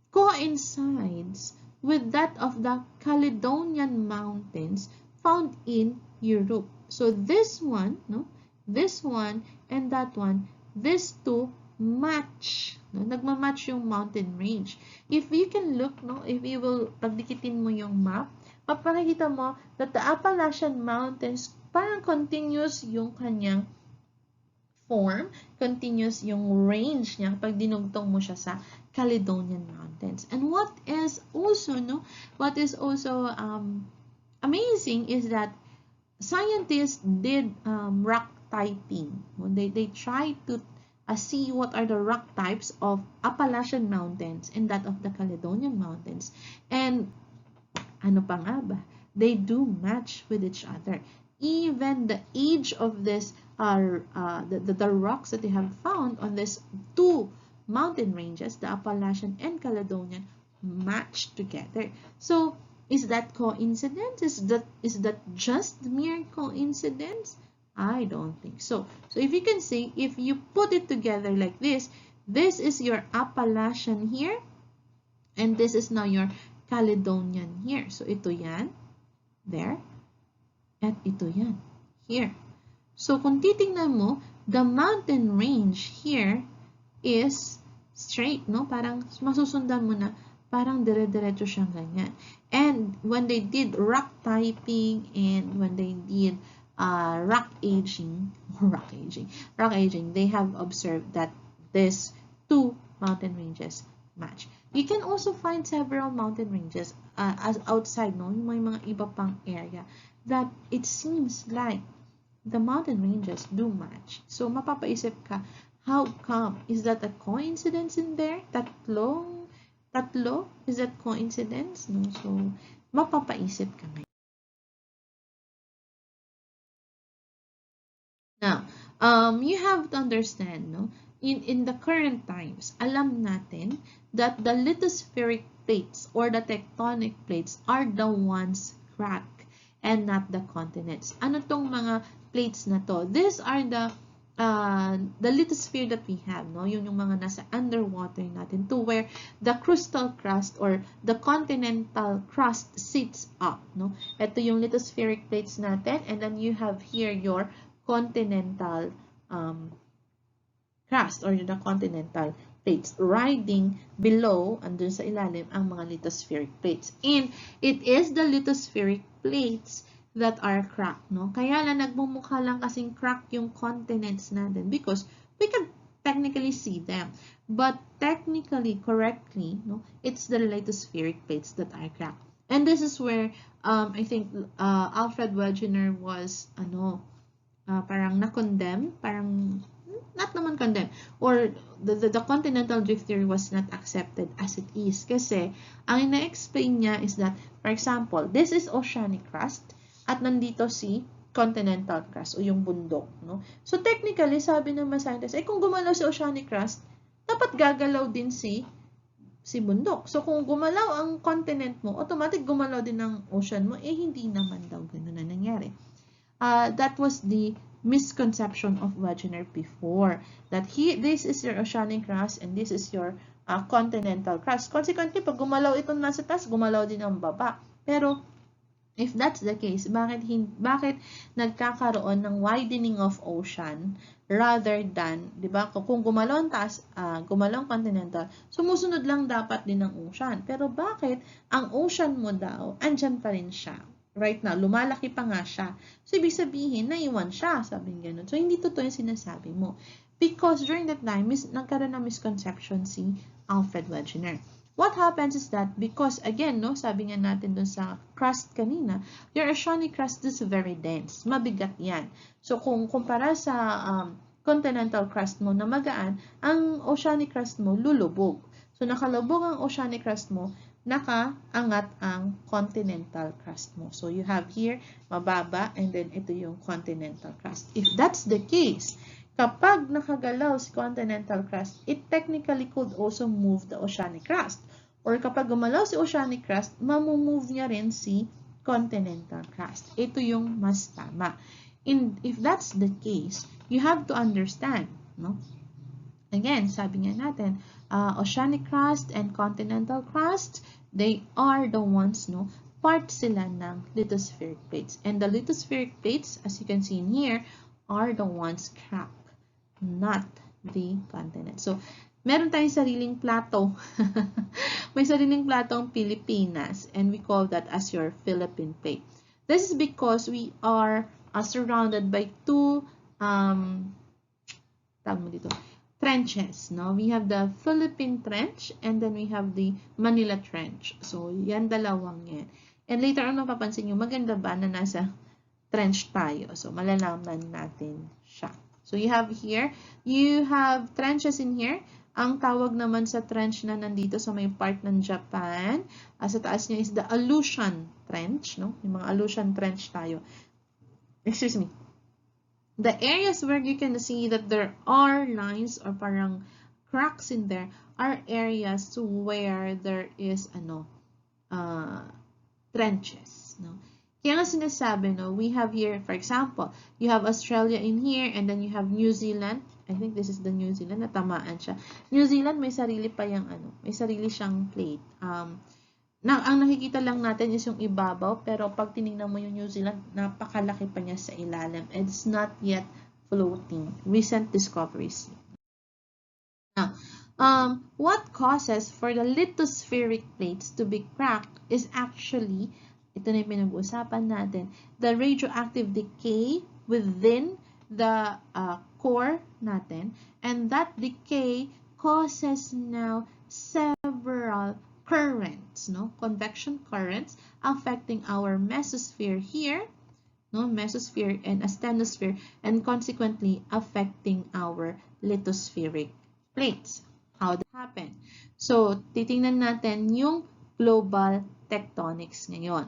coincides with that of the Caledonian Mountains found in Europe. So this one, no, this one and that one, these two match. No? Nagmamatch yung mountain range. If you can look, no, if you will, pagdikitin mo yung map, mapakikita mo that the Appalachian Mountains, parang continuous yung kanyang form, continuous yung range niya pag dinugtong mo siya sa Caledonian Mountains. And what is also, no, what is also amazing is that scientists did rock typing. They tried to see what are the rock types of Appalachian Mountains and that of the Caledonian Mountains. And ano pa nga ba? They do match with each other. Even the age of this the rocks that they have found on these two mountain ranges, the Appalachian and Caledonian, match together. So is that coincidence? Is that just mere coincidence? I don't think so. So if you can say, if you put it together like this is your Appalachian here, and this is now your Caledonian here. So ito yan, there, at ito yan, here. So kung titingnan mo, the mountain range here is straight, no? Parang masusundan mo na, parang dire-diretso siyang ganyan. And when they did rock typing and when they did rock aging, they have observed that these two mountain ranges match. You can also find several mountain ranges as outside, no? May mga iba pang area that it seems like the mountain ranges do match. So mapapaisip ka, how come? Is that a coincidence in there? Tatlo? Is that coincidence? No? So mapapaisip ka ngayon. Now, you have to understand, no? In the current times, alam natin that the lithospheric plates or the tectonic plates are the ones cracked and not the continents. Ano tong mga plates na to? These are the lithosphere that we have, no? Yun yung mga nasa underwater natin to where the crustal crust or the continental crust sits up, no? Ito yung lithospheric plates natin, and then you have here your continental crust or the continental plates riding below, andun sa ilalim, ang mga lithospheric plates. And it is the lithospheric plates that are cracked, no? Kaya lang nagmumukha lang kasing crack yung continents natin because we can technically see them. But technically, correctly, no, it's the lithospheric plates that are cracked. And this is where I think Alfred Wegener was parang na-condemn, parang not naman condemned, or the continental drift theory was not accepted as it is. Kasi, ang ina-explain niya is that, for example, this is oceanic crust, at nandito si continental crust, o yung bundok, no? So, technically, sabi ng mga scientists, kung gumalaw si oceanic crust, dapat gagalaw din si bundok. So, kung gumalaw ang continent mo, automatic gumalaw din ang ocean mo, hindi naman daw ganun na nangyari. That was the misconception of Wegener before, that this is your oceanic crust and this is your continental crust. Consequently, pag gumalaw itong nasa taas, gumalaw din ang baba. Pero, if that's the case, bakit nagkakaroon ng widening of ocean rather than, di ba, kung gumalaw ang taas, gumalaw ang continental, sumusunod lang dapat din ang ocean. Pero bakit ang ocean mo daw, andyan pa rin siya? Right now, lumalaki pa nga siya. So, ibig sabihin, naiwan siya, sabi ganun. So, hindi totoo yung sinasabi mo. Because during that time, nagkaroon ng misconception si Alfred Wegener. What happens is that, because again, no, sabi nga natin dun sa crust kanina, your oceanic crust is very dense. Mabigat yan. So, kung kumpara sa continental crust mo na magaan, ang oceanic crust mo lulubog. So, nakalubog ang oceanic crust mo, nakaangat ang continental crust mo. So, you have here, mababa, and then ito yung continental crust. If that's the case, kapag nakagalaw si continental crust, it technically could also move the oceanic crust. Or kapag gumalaw si oceanic crust, mamumove niya rin si continental crust. Ito yung mas tama. If that's the case, you have to understand, no? Again, sabi nga natin, oceanic crust and continental crust, they are the ones, no, part sila ng lithospheric plates. And the lithospheric plates, as you can see in here, are the ones cracked, not the continent. So, meron tayong sariling plato. May sariling plato ang Pilipinas, and we call that as your Philippine plate. This is because we are surrounded by two trenches, no? We have the Philippine Trench, and then we have the Manila Trench. So, yan dalawang yan. And later on, mapapansin nyo, maganda ba na nasa trench tayo? So, malalaman natin siya. So, you have here, you have trenches in here. Ang tawag naman sa trench na nandito sa may part ng Japan, sa taas niya is the Aleutian Trench, no? Yung mga Aleutian Trench tayo. Excuse me. The areas where you can see that there are lines or parang cracks in there are areas where there is trenches, no? Kaya nga sinasabi, no, we have here, for example, you have Australia in here, and then you have New Zealand. I think this is the New Zealand, natamaan siya. New Zealand, may sarili pa yung may sarili siyang plate. Ang nakikita lang natin is yung ibabaw, pero pag tinignan mo yung New Zealand, napakalaki pa niya sa ilalim. It's not yet floating. Recent discoveries. Now, what causes for the lithospheric plates to be cracked is actually, ito na yung pinag-uusapan natin, the radioactive decay within the core natin, and that decay causes now several currents, no, convection currents affecting our mesosphere here, no, mesosphere and asthenosphere, and consequently affecting our lithospheric plates. How that happen? So, titingnan natin yung global tectonics ngayon.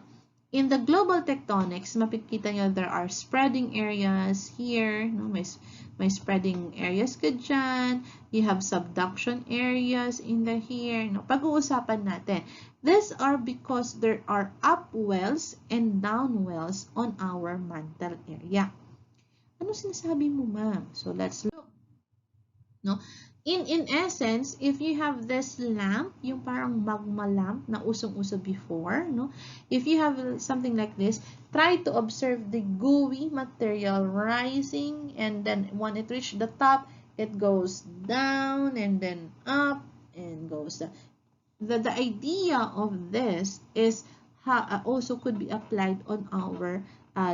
In the global tectonics, makikita nyo there are spreading areas here, no? May spreading areas ka dyan. You have subduction areas in the here. No? Pag-uusapan natin. These are because there are upwells and downwells on our mantle area. Ano sinasabi mo, ma'am? So, let's look. No? In essence, if you have this lamp, yung parang magma lamp na usong-uso before, no? If you have something like this, try to observe the gooey material rising, and then when it reaches the top, it goes down and then up and goes down. The idea of this is also could be applied on our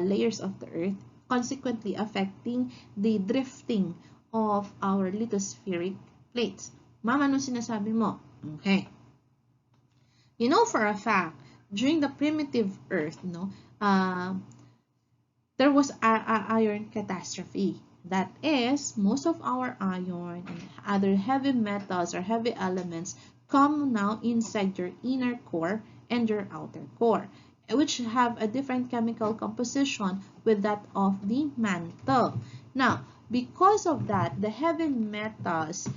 layers of the earth, consequently affecting the drifting of our lithospheric plates. Ma'am, ano sinasabi mo? Okay. You know for a fact, during the primitive Earth, no, there was a iron catastrophe. That is, most of our iron and other heavy metals or heavy elements come now inside your inner core and your outer core, which have a different chemical composition with that of the mantle. Now, because of that, the heavy metals,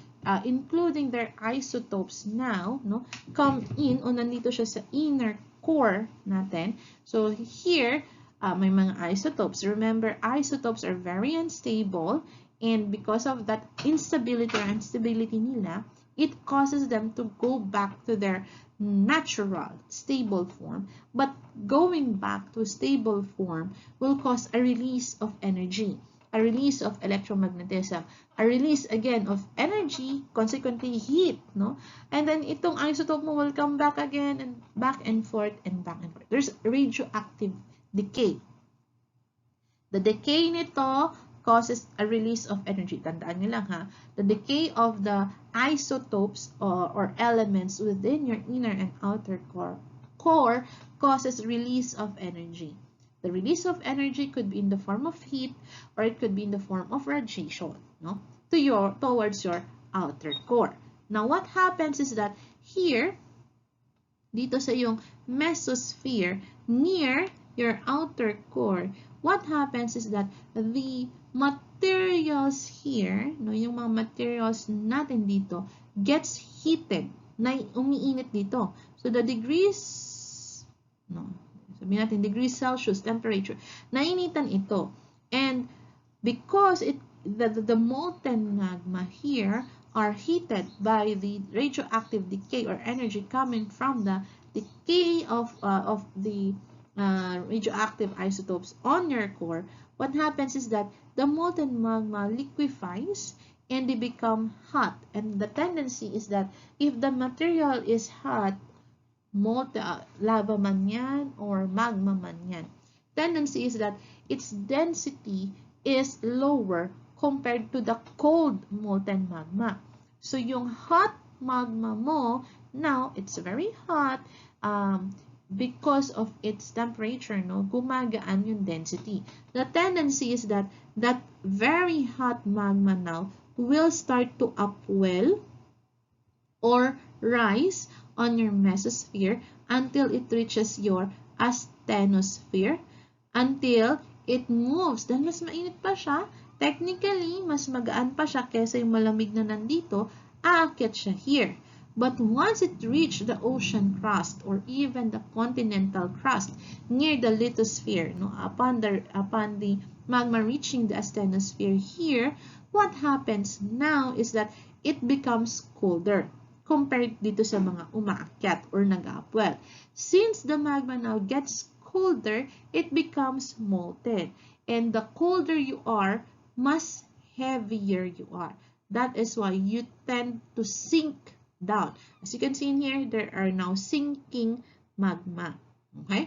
including their isotopes now, no, come in o nandito siya sa inner core natin. So here, may mga isotopes. Remember, isotopes are very unstable, and because of that instability or unstability nila, it causes them to go back to their natural, stable form. But going back to stable form will cause a release of energy, a release of electromagnetism, a release again of energy, consequently heat, no? And then itong isotope mo will come back again and back and forth and back and forth. There's radioactive decay. The decay nito causes a release of energy. Tandaan nyo lang ha, the decay of the isotopes or elements within your inner and outer core causes release of energy. The release of energy could be in the form of heat or it could be in the form of radiation, no? Towards your outer core. Now, what happens is that here, dito sa yung mesosphere, near your outer core, what happens is that the materials here, no, yung mga materials natin dito, gets heated, na umiinit dito. So the degrees, no, sabihin natin degrees Celsius temperature, nainitan ito. And because the molten magma here are heated by the radioactive decay or energy coming from the decay of the radioactive isotopes on your core, what happens is that the molten magma liquefies and they become hot. And the tendency is that if the material is hot, lava man yan or magma man yan, tendency is that its density is lower compared to the cold molten magma. So yung hot magma mo, now it's very hot, because of its temperature, no, gumagaan yung density. The tendency is that that very hot magma now will start to upwell or rise on your mesosphere until it reaches your asthenosphere, until it moves. Dahil mas mainit pa siya, technically, mas magaan pa siya kaysa yung malamig na nandito, aakyat siya here. But once it reached the ocean crust or even the continental crust near the lithosphere, no, upon the magma reaching the asthenosphere here, what happens now is that it becomes colder compared dito sa mga umaakyat or nag-upwell. Since the magma now gets colder, it becomes molten. And the colder you are, mas heavier you are. That is why you tend to sink down. As you can see in here, there are now sinking magma. Okay?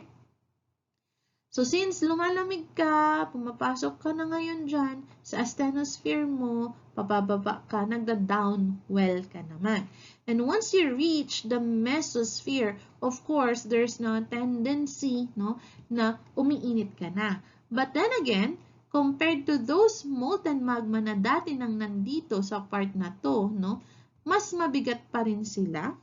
So, since lumalamig ka, pumapasok ka na ngayon dyan sa asthenosphere mo, pabababa ka, nagda-downwell ka naman. And once you reach the mesosphere, of course, there's no tendency, no, na umiinit ka na. But then again, compared to those molten magma na dati nang nandito sa part na to, no, mas mabigat pa rin sila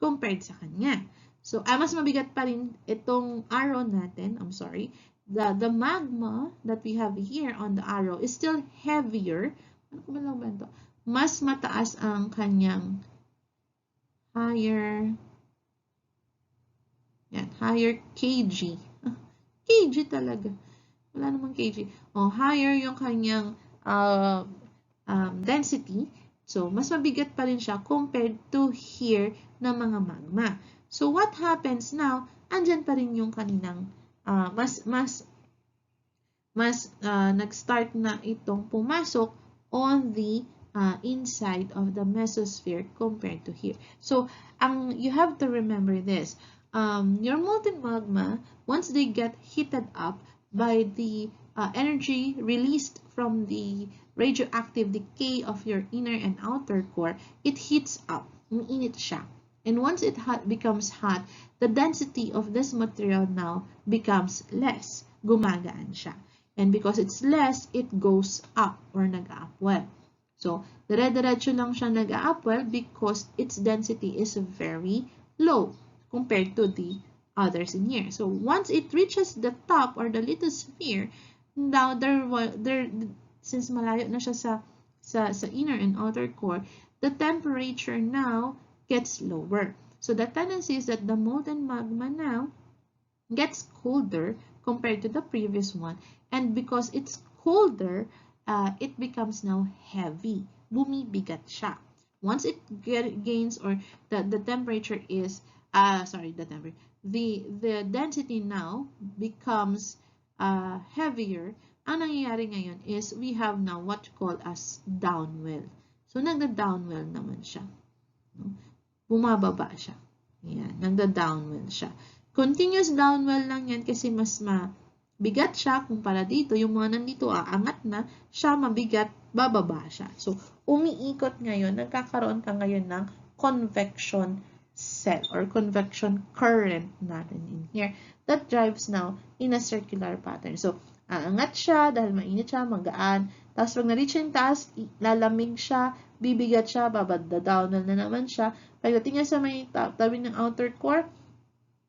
compared sa kanya. So, mas mabigat pa rin itong arrow natin. I'm sorry. The magma that we have here on the arrow is still heavier. Ano ko ba ito? Mas mataas ang kanyang higher kg. Kg talaga. Wala namang kg. Higher yung kanyang density. So, mas mabigat pa rin siya compared to here na mga magma. So, what happens now? Andyan pa rin yung kaninang nag-start na itong pumasok on the inside of the mesosphere compared to here. So, you have to remember this. Your molten magma, once they get heated up by the energy released from the radioactive decay of your inner and outer core, it heats up. Umiinit siya. And once it becomes hot, the density of this material now becomes less. Gumagaan siya. And because it's less, it goes up or nag-upwell. So, dire-diretso lang siya nag-upwell because its density is very low compared to the others in here. So, once it reaches the top or the lithosphere, now since malayo na siya sa inner and outer core, the temperature now gets lower. So, the tendency is that the molten magma now gets colder compared to the previous one, and because it's colder, it becomes now heavy. Bumibigat siya. Once it gains, or the temperature is the density now becomes heavier. Ang nangyayari ngayon is we have now what you call as downwell. So nagda-downwell naman siya. Bumababa siya. Ayan, nagda-downwell siya. Continuous downwell lang yan kasi mas mabigat siya kumpara dito. Yung mga nandito aangat na, siya mabigat, bababa siya. So, umiikot ngayon, nagkakaroon ka ngayon ng convection cell or convection current natin in here that drives now in a circular pattern. So, aangat siya dahil mainit siya, magaan. Tapos pag na-reach yung taas, lalamig siya, bibigat siya, babada-downwell na naman siya. Pagdating niya sa may tabi ng outer core,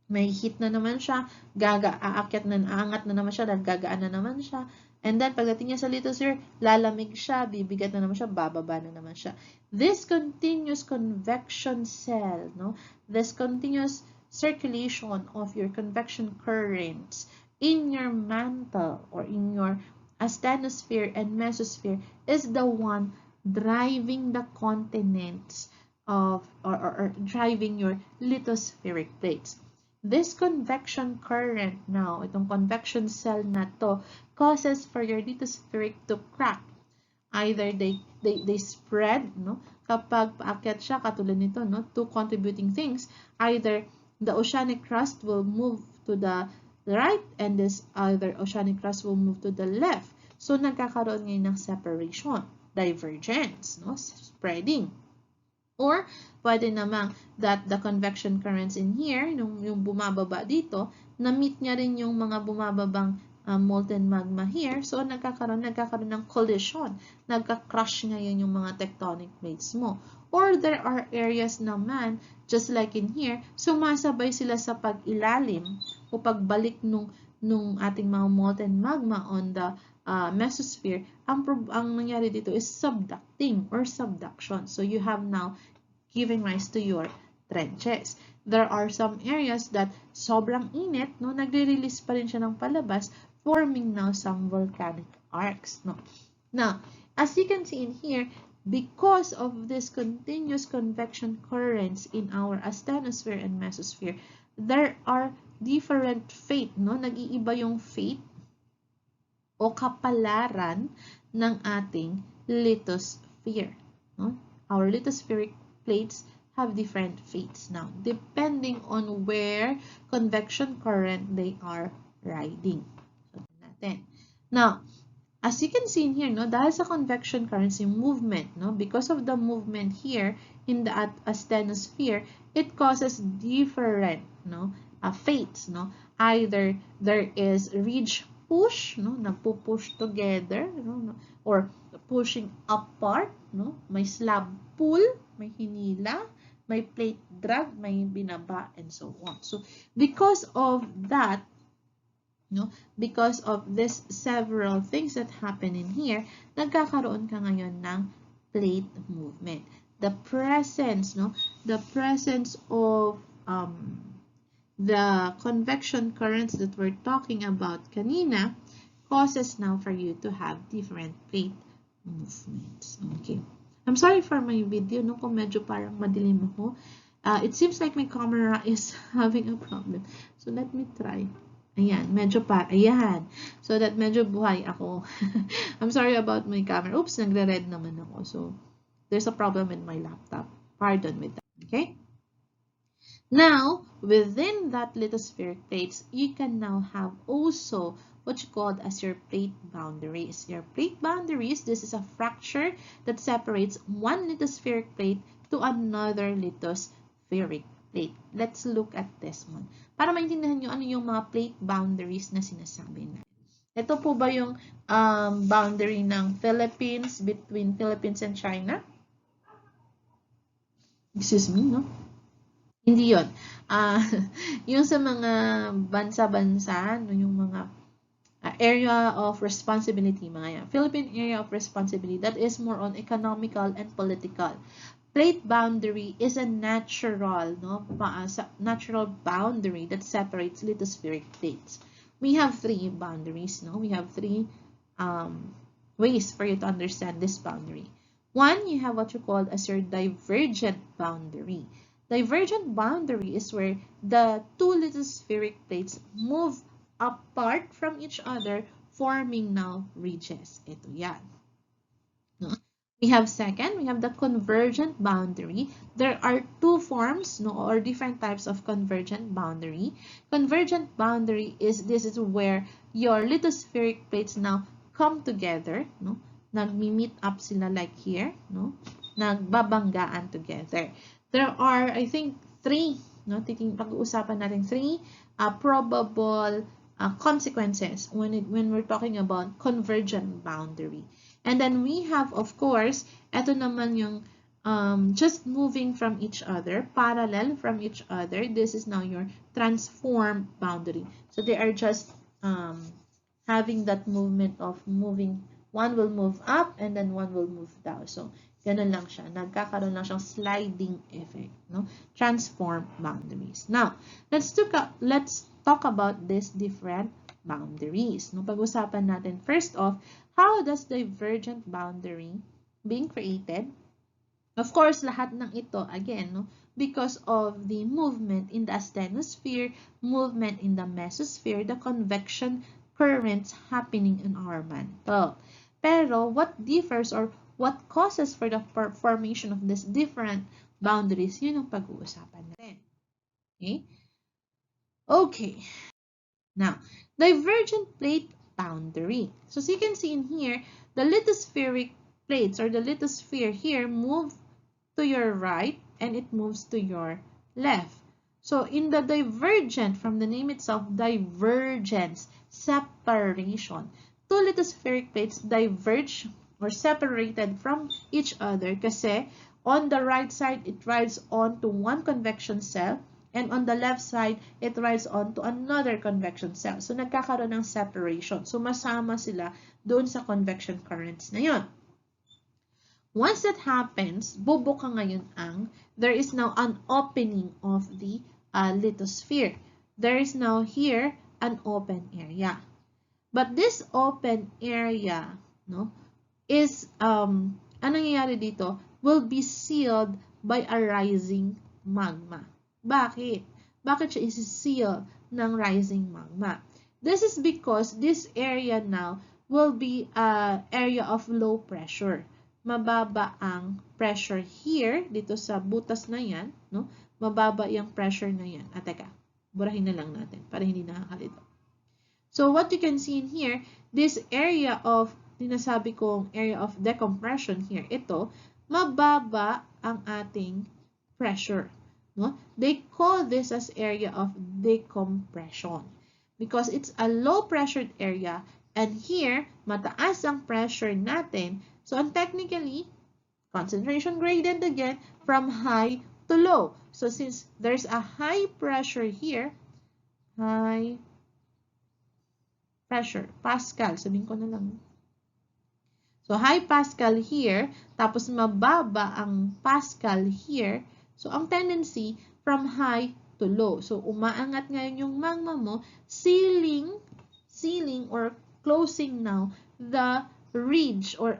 may heat na naman siya, aangat na naman siya, gagaan na naman siya. And then, pagdating niya sa lithosphere, lalamig siya, bibigat na naman siya, bababa na naman siya. This continuous convection cell, no? This continuous circulation of your convection currents in your mantle or in your asthenosphere and mesosphere is the one driving the continents of, or driving your lithospheric plates. This convection current now, itong convection cell na to, causes for your lithospheric to crack. Either they spread, no? Kapag paakyat siya, katulad nito, no? Two contributing things. Either the oceanic crust will move to the right and this other oceanic crust will move to the left. So, nagkakaroon ngayon ng separation, divergence, no? Spreading. Or, pwede namang that the convection currents in here, yung bumababa dito, na-meet niya rin yung mga bumababang molten magma here. So, nagkakaroon ng collision. Nagka-crush ngayon yung mga tectonic plates mo. Or, there are areas naman, just like in here, sumasabay sila sa pag-ilalim o pagbalik nung ating mga molten magma on the mesosphere. Ang nangyari dito is subducting or subduction. So, you have now giving rise to your trenches. There are some areas that sobrang init, no, nagre-release pa rin siya ng palabas, forming now some volcanic arcs, no. Now, as you can see in here, because of this continuous convection currents in our asthenosphere and mesosphere, there are different fate, no, nag-iiba yung fate o kapalaran ng ating lithosphere, no. Our lithospheric plates have different fates now, depending on where convection current they are riding. So, natin. Now, as you can see in here, no, dahil sa convection currents, yung movement, no, because of the movement here in the asthenosphere, it causes different, no, fates, no. Either there is ridge push, no, nagpo-push together, no, or pushing apart, no, may slab pull, may hinila, may plate drag, may binaba, and so on. So, because of that, no, because of this several things that happen in here, nagkakaroon ka ngayon ng plate movement. The presence, no, the presence of the convection currents that we're talking about kanina causes now for you to have different plate movements. Okay. I'm sorry for my video, no, kung medyo parang madilim ako. It seems like my camera is having a problem. So, let me try. Ayan, ayan. So, that medyo buhay ako. I'm sorry about my camera. Oops, nagre-red naman ako. So, there's a problem with my laptop. Pardon with that. Okay? Now, within that lithospheric plates, you can now have also what you call as your plate boundaries. Your plate boundaries, this is a fracture that separates one lithospheric plate to another lithospheric plate. Let's look at this one. Para maintindihan nyo ano yung mga plate boundaries na sinasabi natin. Ito po ba yung boundary ng Philippines between Philippines and China? Excuse me, no? Hindi yun. Uh, yung sa mga bansa-bansa, no, yung mga area of responsibility, mga yan. Philippine area of responsibility, that is more on economical and political. Plate boundary is a natural, no, natural boundary that separates lithospheric plates. We have three boundaries, no? We have three ways for you to understand this boundary. One, you have what you call as your divergent boundary. Divergent boundary is where the two lithospheric plates move apart from each other, forming now ridges. Ito yan. No? We have second, we have the convergent boundary. There are two forms, no, or different types of convergent boundary. Convergent boundary is, this is where your lithospheric plates now come together, no? Nagmi-meet up sila like here, no? Nagbabanggaan together. There are, I think, three, no? Pag-uusapan natin three probable consequences when we're talking about convergent boundary. And then we have, of course, ito naman yung just moving from each other, parallel from each other. This is now your transform boundary. So they are just having that movement of moving. One will move up and then one will move down. So, ganun lang siya. Nagkakaroon lang siyang sliding effect. No? Transform boundaries. Now, let's talk about these different boundaries. No? Pag-usapan natin, first off, how does divergent boundary being created? Of course, lahat ng ito, again, no, because of the movement in the asthenosphere, movement in the mesosphere, the convection currents happening in our mantle. Pero what differs or what causes for the formation of these different boundaries, yun ang pag-uusapan natin. Okay? Okay. Now, divergent plate boundary. So as you can see in here, the lithospheric plates or the lithosphere here move to your right and it moves to your left. So in the divergent, from the name itself, divergence, separation, two lithospheric plates diverge or separated from each other kasi on the right side, it rides onto one convection cell and on the left side, it rides onto another convection cell. So nagkakaroon ng separation. So masama sila doon sa convection currents na yun. Once that happens, bubuka ngayon there is now an opening of the lithosphere. There is now here an open area. But this open area, no, is, anong nangyayari dito, will be sealed by a rising magma. Bakit? Bakit siya isi-seal ng rising magma? This is because this area now will be an area of low pressure. Mababa ang pressure here, dito sa butas na yan, no? Mababa yung pressure na yan. Teka, burahin na lang natin para hindi nakakalito. So what you can see in here, this area of, sinasabi kong area of decompression here, ito, mababa ang ating pressure. No? They call this as area of decompression because it's a low pressured area and here, mataas ang pressure natin. So technically, concentration gradient again from high to low. So since there's a high pressure here, high pressure, Pascal, sabihin ko na lang. So, high Pascal here, tapos mababa ang Pascal here. So, ang tendency from high to low. So, umaangat ngayon yung magma mo, sealing or closing now the ridge or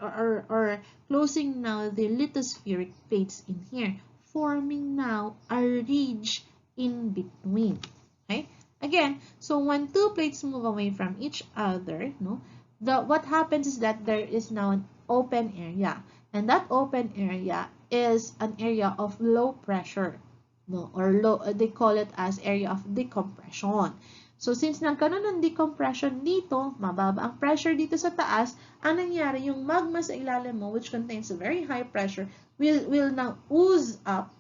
closing now the lithospheric plates in here, forming now a ridge in between. Okay? Again, so when two plates move away from each other, no, what happens is that there is now an open area. And that open area is an area of low pressure, no, or low, they call it as area of decompression. So since nagkaroon ng decompression dito, mababa ang pressure dito sa taas, ang nangyari, yung magma sa ilalim mo, which contains a very high pressure, will now ooze up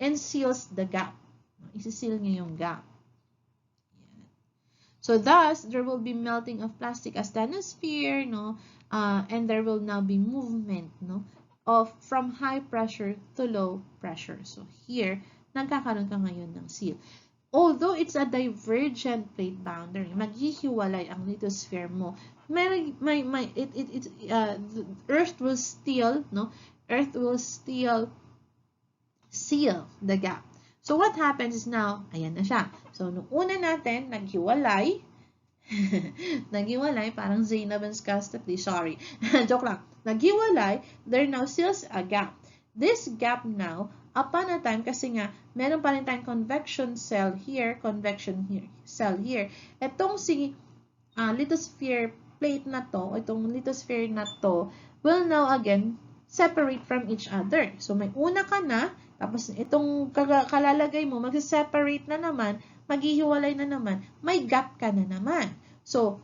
and seals the gap. Isi-seal niya yung gap. So thus, there will be melting of plastic asthenosphere, no? And there will now be movement, no? From high pressure to low pressure. So here, nagkakaroon ka ngayon ng seal. Although it's a divergent plate boundary, maghihiwalay ang lithosphere mo. The Earth will still, no? Earth will still seal the gap. So what happens is now, ayan na siya. So nung una natin, naghiwalay, naghiwalay, parang Zainab and Skastapli, sorry. Joke lang. Naghiwalay, there now seals a gap. This gap now, upon a time, kasi nga, meron pa rin tayong convection cell here, cell here. Itong si lithosphere plate na to, itong lithosphere na to, will now again separate from each other. So may una ka na, tapos itong kalalagay mo, mag-separate na naman, maghihiwalay na naman, may gap ka na naman. So,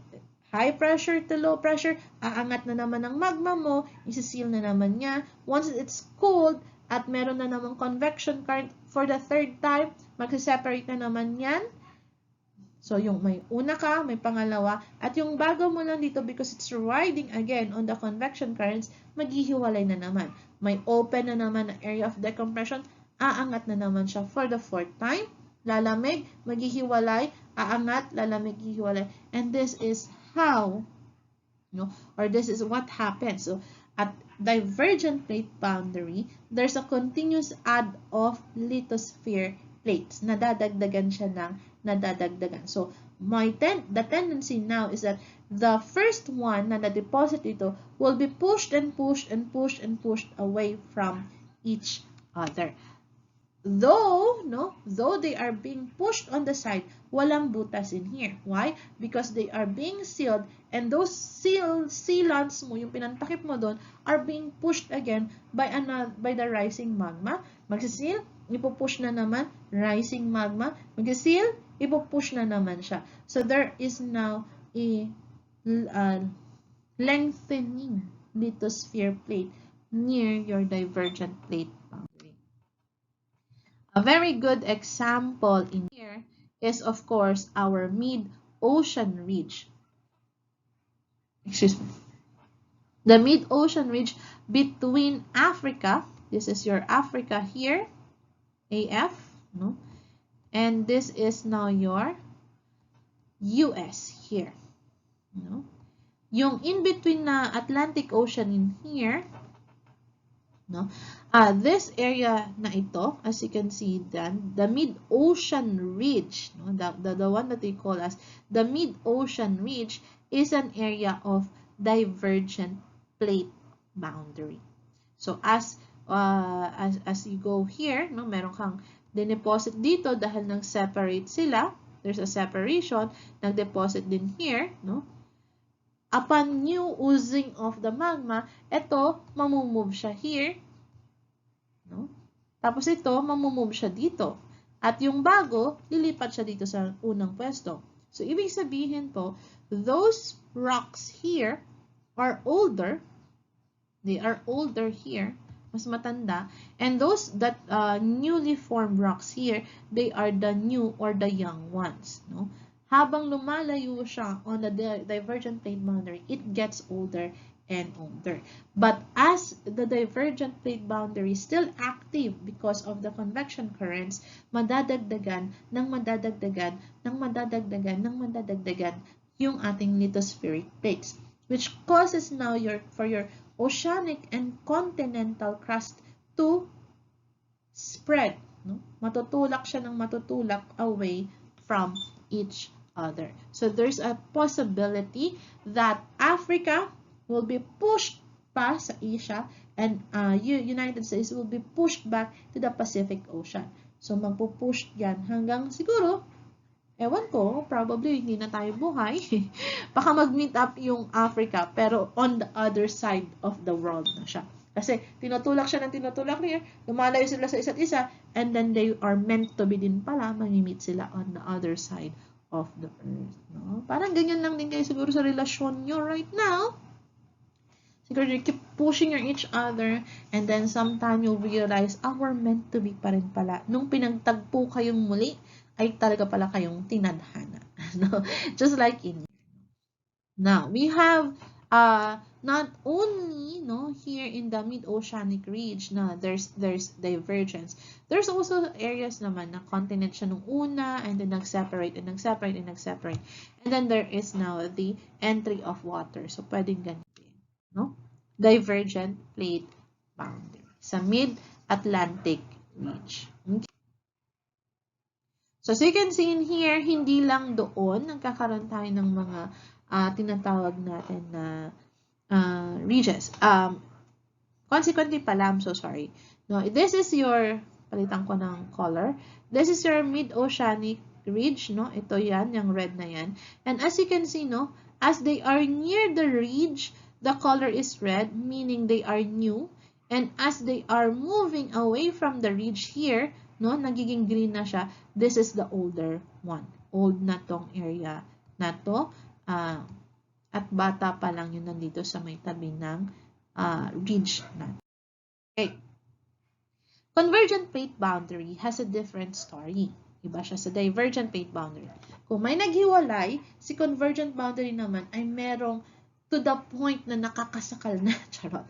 high pressure to low pressure, aangat na naman ang magma mo, isi-seal na naman niya. Once it's cold, at meron na naman convection current for the third time, mag-separate na naman yan. So, yung may una ka, may pangalawa, at yung bago mo lang dito, because it's riding again on the convection currents, maghihiwalay na naman. May open na naman na area of decompression, aangat na naman siya for the fourth time. Lalamig, maghihiwalay, aangat, lalamig, hihiwalay. And this is how, or this is what happens. So, at divergent plate boundary, there's a continuous add of lithosphere plates. Nadadagdagan siya ng nadadagdagan. So, the tendency now is that the first one na na-deposit ito will be pushed and pushed and pushed and pushed away from each other. Though they are being pushed on the side, walang butas in here. Why? Because they are being sealed, and those sealants mo, yung pinantakip mo doon, are being pushed again by the rising magma. Magsiseal, ipupush na naman, rising magma. Magsiseal, ipupush na naman siya. So there is now a lengthening lithosphere plate near your divergent plate boundary. A very good example in here is, of course, our mid-ocean ridge. Excuse me. The mid-ocean ridge between Africa, this is your Africa here, AF, no? And this is now your US here, no? Yung in-between na Atlantic Ocean in here, no? This area na ito, as you can see then, the mid-ocean ridge, no? the one that they call as the mid-ocean ridge is an area of divergent plate boundary. So as you go here, no, meron kang dineposit dito dahil nag-separate sila, there's a separation, nag-deposit din here, no? Upon new oozing of the magma, ito, mamumove siya here. No? Tapos ito, mamumove siya dito. At yung bago, lilipat siya dito sa unang pwesto. So, ibig sabihin po, those rocks here are older. They are older here. Mas matanda. And those that newly formed rocks here, they are the new or the young ones. No? Habang lumalayo siya on the divergent plate boundary, it gets older and older. But as the divergent plate boundary is still active because of the convection currents, madadagdagan yung ating lithospheric plates, which causes now for your oceanic and continental crust to spread. No? Matutulak siya ng matutulak away from each other. So there's a possibility that Africa will be pushed pa sa Asia and United States will be pushed back to the Pacific Ocean. So magpupush yan hanggang siguro, ewan ko, probably hindi na tayo buhay. Baka mag-meet up yung Africa pero on the other side of the world na siya. Kasi tinutulak siya ng tinutulak niya, lumalayo sila sa isa't isa, and then they are meant to be din pala, mag-meet sila on the other side of the earth. No? Parang ganyan lang din kayo siguro sa relasyon nyo right now. Siguro you keep pushing each other, and then sometime you'll realize, we're meant to be pa rin pala. Nung pinagtagpo kayong muli, ay talaga pala kayong tinadhana. no? Just like in now, we have not only no here in the mid-oceanic ridge na there's divergence. There's also areas naman na continent siya nung una and then nag-separate and nag-separate and nag-separate. And then there is now the entry of water. So pwedeng ganito, no? Divergent plate boundary sa mid-Atlantic ridge. Okay. So as you can see in here, hindi lang doon nagkakaroon tayo ng mga tinatawag natin na ridges. Consequently pala, I'm so sorry. No, this is your, palitan ko ng color. This is your mid-oceanic ridge, no? Ito yan, yung red na yan. And as you can see, no, as they are near the ridge, the color is red, meaning they are new. And as they are moving away from the ridge here, no, nagiging green na siya. This is the older one. Old na tong area na to. At bata pa lang yun nandito sa may tabi ng ridge natin. Okay. Convergent plate boundary has a different story. Iba siya sa divergent plate boundary. Kung may naghiwalay, si convergent boundary naman ay merong to the point na nakakasakal na. Charot.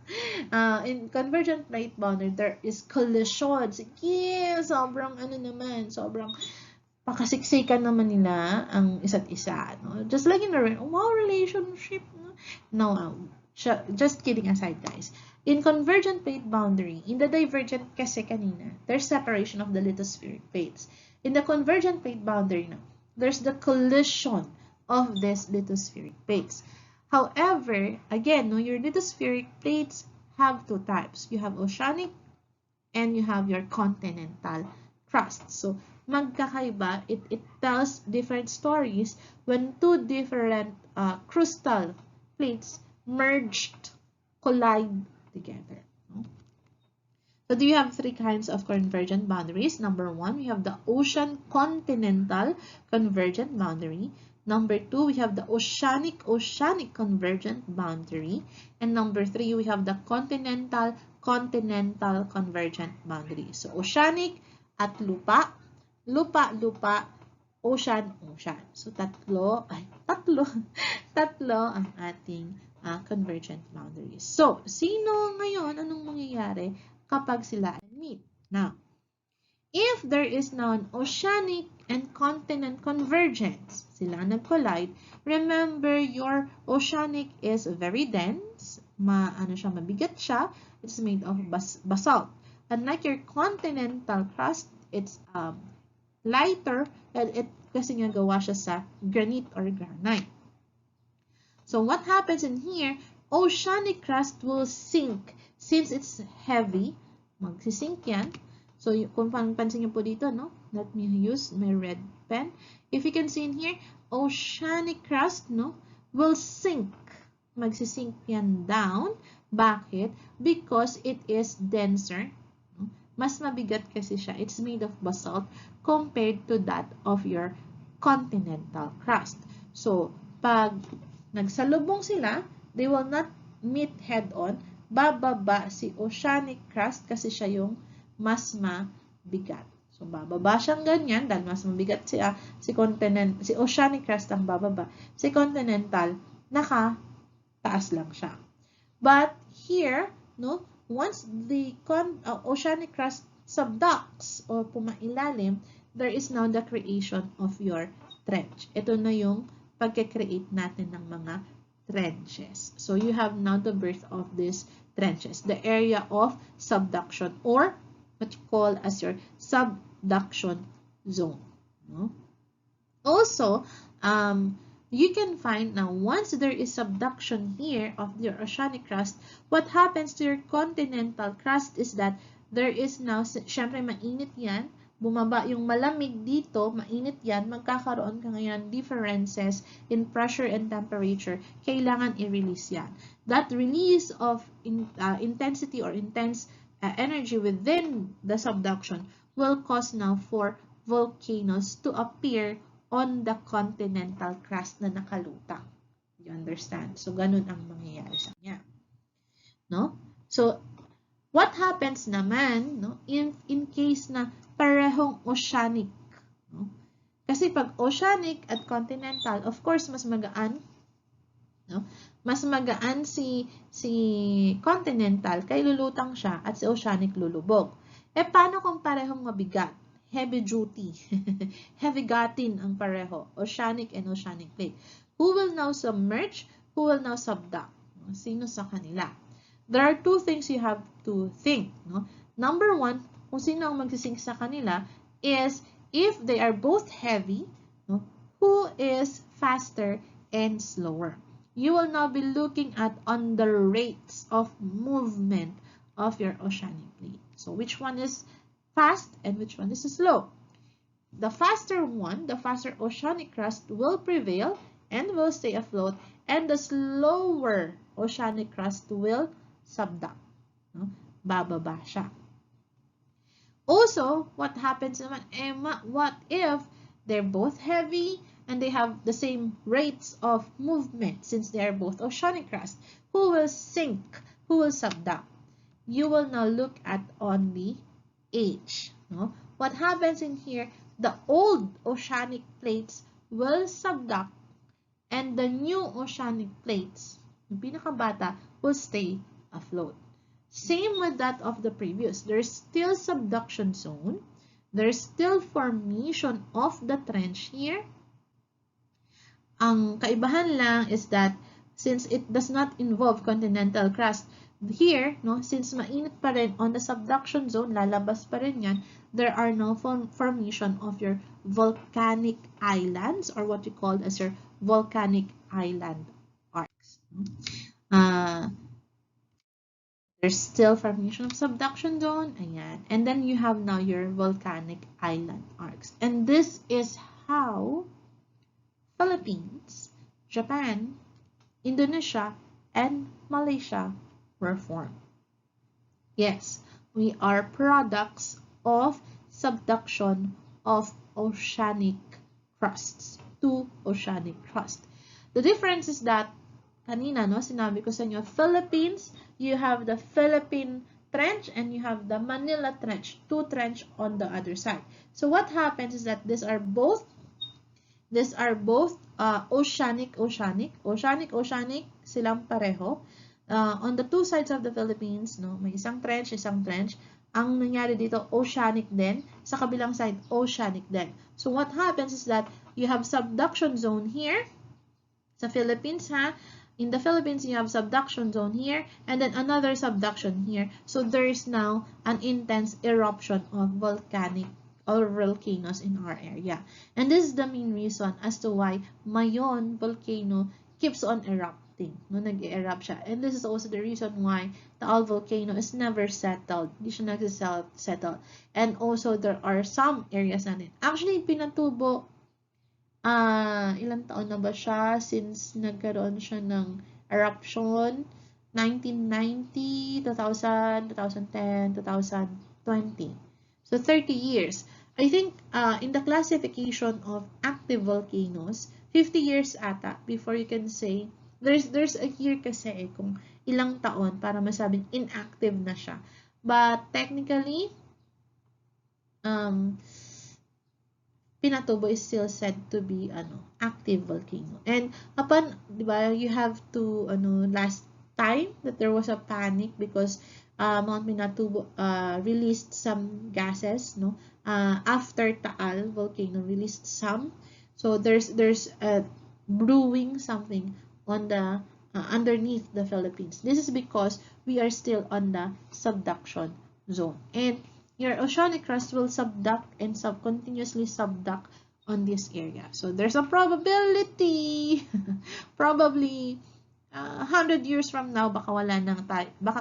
In convergent plate boundary, there is collision. Sige, sobrang ano naman, sobrang pakasiksikan naman nila ang isa't isa. No? Just like in a relationship. No, just kidding aside, guys. In convergent plate boundary, in the divergent kasi kanina, there's separation of the lithospheric plates. In the convergent plate boundary na, there's the collision of these lithospheric plates. However, again, no, your lithospheric plates have two types. You have oceanic and you have your continental crust. So, magkakaiba, it tells different stories when two different crustal plates merged, collide together. No? So, do you have three kinds of convergent boundaries? Number one, we have the ocean-continental convergent boundary. Number two, we have the oceanic convergent boundary. And number three, we have the continental convergent boundary. So, oceanic at lupa, ocean. So, tatlo ang ating convergent boundaries. So, sino ngayon, anong mangyayari kapag sila meet? Now, if there is now an oceanic and continent convergence, sila nag-collide, remember your oceanic is very dense, mabigat siya, it's made of basalt. Unlike your continental crust, it's lighter, and kasi nga gawa siya sa granite or granite. So what happens in here, oceanic crust will sink. Since it's heavy, magsisink yan. So, kung pansin niyo po dito, no? Let me use my red pen. If you can see in here, oceanic crust, no? Will sink. Magsisink yan down. Bakit? Because it is denser. No? Mas mabigat kasi siya. It's made of basalt compared to that of your continental crust. So, pag nagsalubong sila, they will not meet head-on. Bababa si oceanic crust kasi siya yung mas mabigat. So, bababa siyang ganyan dahil mas mabigat siya. Si oceanic crust ang bababa. Si continental, nakataas lang siya. But here, no, once the oceanic crust subducts o pumailalim, there is now the creation of your trench. Ito na yung pagka-create natin ng mga trenches. So, you have now the birth of these trenches. The area of subduction or what you call as your subduction zone. No? Also, you can find now once there is subduction here of your oceanic crust, what happens to your continental crust is that there is now, syempre mainit yan, bumaba yung malamig dito, mainit yan, magkakaroon ka ngayon differences in pressure and temperature, kailangan i-release yan. That release of intensity or intense energy within the subduction will cause now for volcanoes to appear on the continental crust na nakalutang. You understand? So, ganun ang mangyayari sa kanya. No? So, what happens naman, no, in case na parehong oceanic, no? Kasi pag oceanic at continental, of course, mas magaan, no? Mas magaan si continental kay lulutang siya at si oceanic lulubog. Paano kung parehong mabigat? Heavy duty. Heavy gatin ang pareho. Oceanic and oceanic plate. Who will now submerge? Who will now subduct? Sino sa kanila? There are two things you have to think. No? Number one, kung sino ang magsisink sa kanila is if they are both heavy, no? Who is faster and slower? You will now be looking at on the rates of movement of your oceanic plate. So which one is fast and which one is slow? The faster one, the faster oceanic crust will prevail and will stay afloat, and the slower oceanic crust will subduct. No? Bababa siya. Also, what happens naman, what if they're both heavy and they have the same rates of movement since they are both oceanic crust? Who will sink? Who will subduct? You will now look at on the age. No? What happens in here, the old oceanic plates will subduct and the new oceanic plates, yung pinakabata, will stay afloat. Same with that of the previous. There's still subduction zone. There's still formation of the trench here. Ang kaibahan lang is that since it does not involve continental crust, here, no, since mainit pa rin on the subduction zone, lalabas pa rin yan, there are no formation of your volcanic islands or what you call as your volcanic island arcs. There's still formation of subduction zone, ayan. And then you have now your volcanic island arcs. And this is how Philippines, Japan, Indonesia, and Malaysia were formed. Yes, we are products of subduction of oceanic crusts, two oceanic crusts. The difference is that kanina, no, sinabi ko sa inyo, Philippines, you have the Philippine Trench and you have the Manila Trench, two trench on the other side. So what happens is that these are both oceanic, silang pareho. On the two sides of the Philippines, no, may isang trench. Ang nangyari dito, oceanic din. Sa kabilang side, oceanic din. So what happens is that you have subduction zone here sa Philippines, ha? In the Philippines, you have subduction zone here and then another subduction here. So there is now an intense eruption of volcanic or volcanoes in our area. And this is the main reason as to why Mayon volcano keeps on erupting. No, nag-erupt siya. And this is also the reason why Taal volcano is never settled. Hindi siya nag-settle. And also, there are some areas na rin. Actually, Pinatubo, ilang taon na ba siya since nagkaroon siya ng eruption? 1990, 2000, 2010, 2020. So 30 years. I think in the classification of active volcanoes, 50 years ata before you can say, there's a year kasi kung ilang taon para masabing inactive na siya. But technically, Pinatubo is still said to be active volcano. And upon, di ba, you have to last time that there was a panic because Mount Pinatubo released some gases, no? After Taal volcano released some. So there's brewing something on the underneath the Philippines. This is because we are still on the subduction zone. And your oceanic crust will subduct and continuously subduct on this area. So there's a probability, probably 100 years from now, baka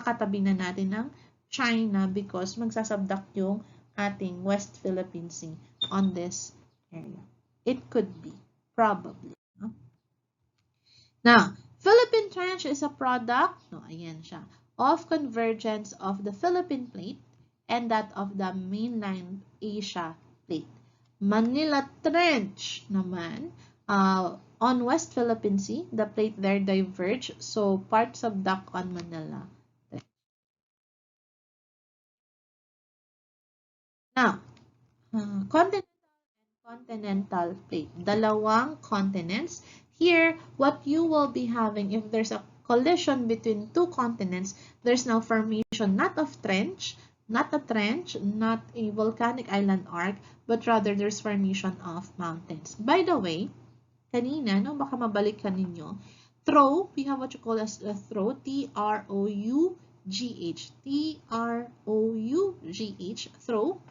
katabi na natin ng China because magsasubduct yung ating West Philippine Sea on this area. It could be, probably. No? Now, Philippine Trench is a product, ayan siya, of convergence of the Philippine Plate and that of the mainland Asia Plate. Manila Trench naman, on West Philippine Sea, the plate there diverge, so part subduct on Manila Trench. Now, continental and continental plate. Dalawang continents. Here, what you will be having if there's a collision between two continents, there's now formation not of trench, not a trench, not a volcanic island arc, but rather there's formation of mountains. By the way, kanina, no, baka mabalikan ninyo, throw, we have what you call as a throw, T-R-O-U-G-H, T-R-O-U-G-H, throw.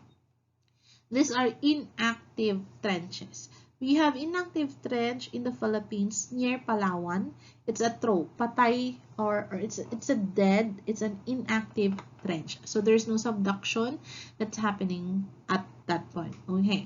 These are inactive trenches. We have inactive trench in the Philippines near Palawan. It's a throw, patay, or it's a dead, it's an inactive trench. So there's no subduction that's happening at that point. Okay.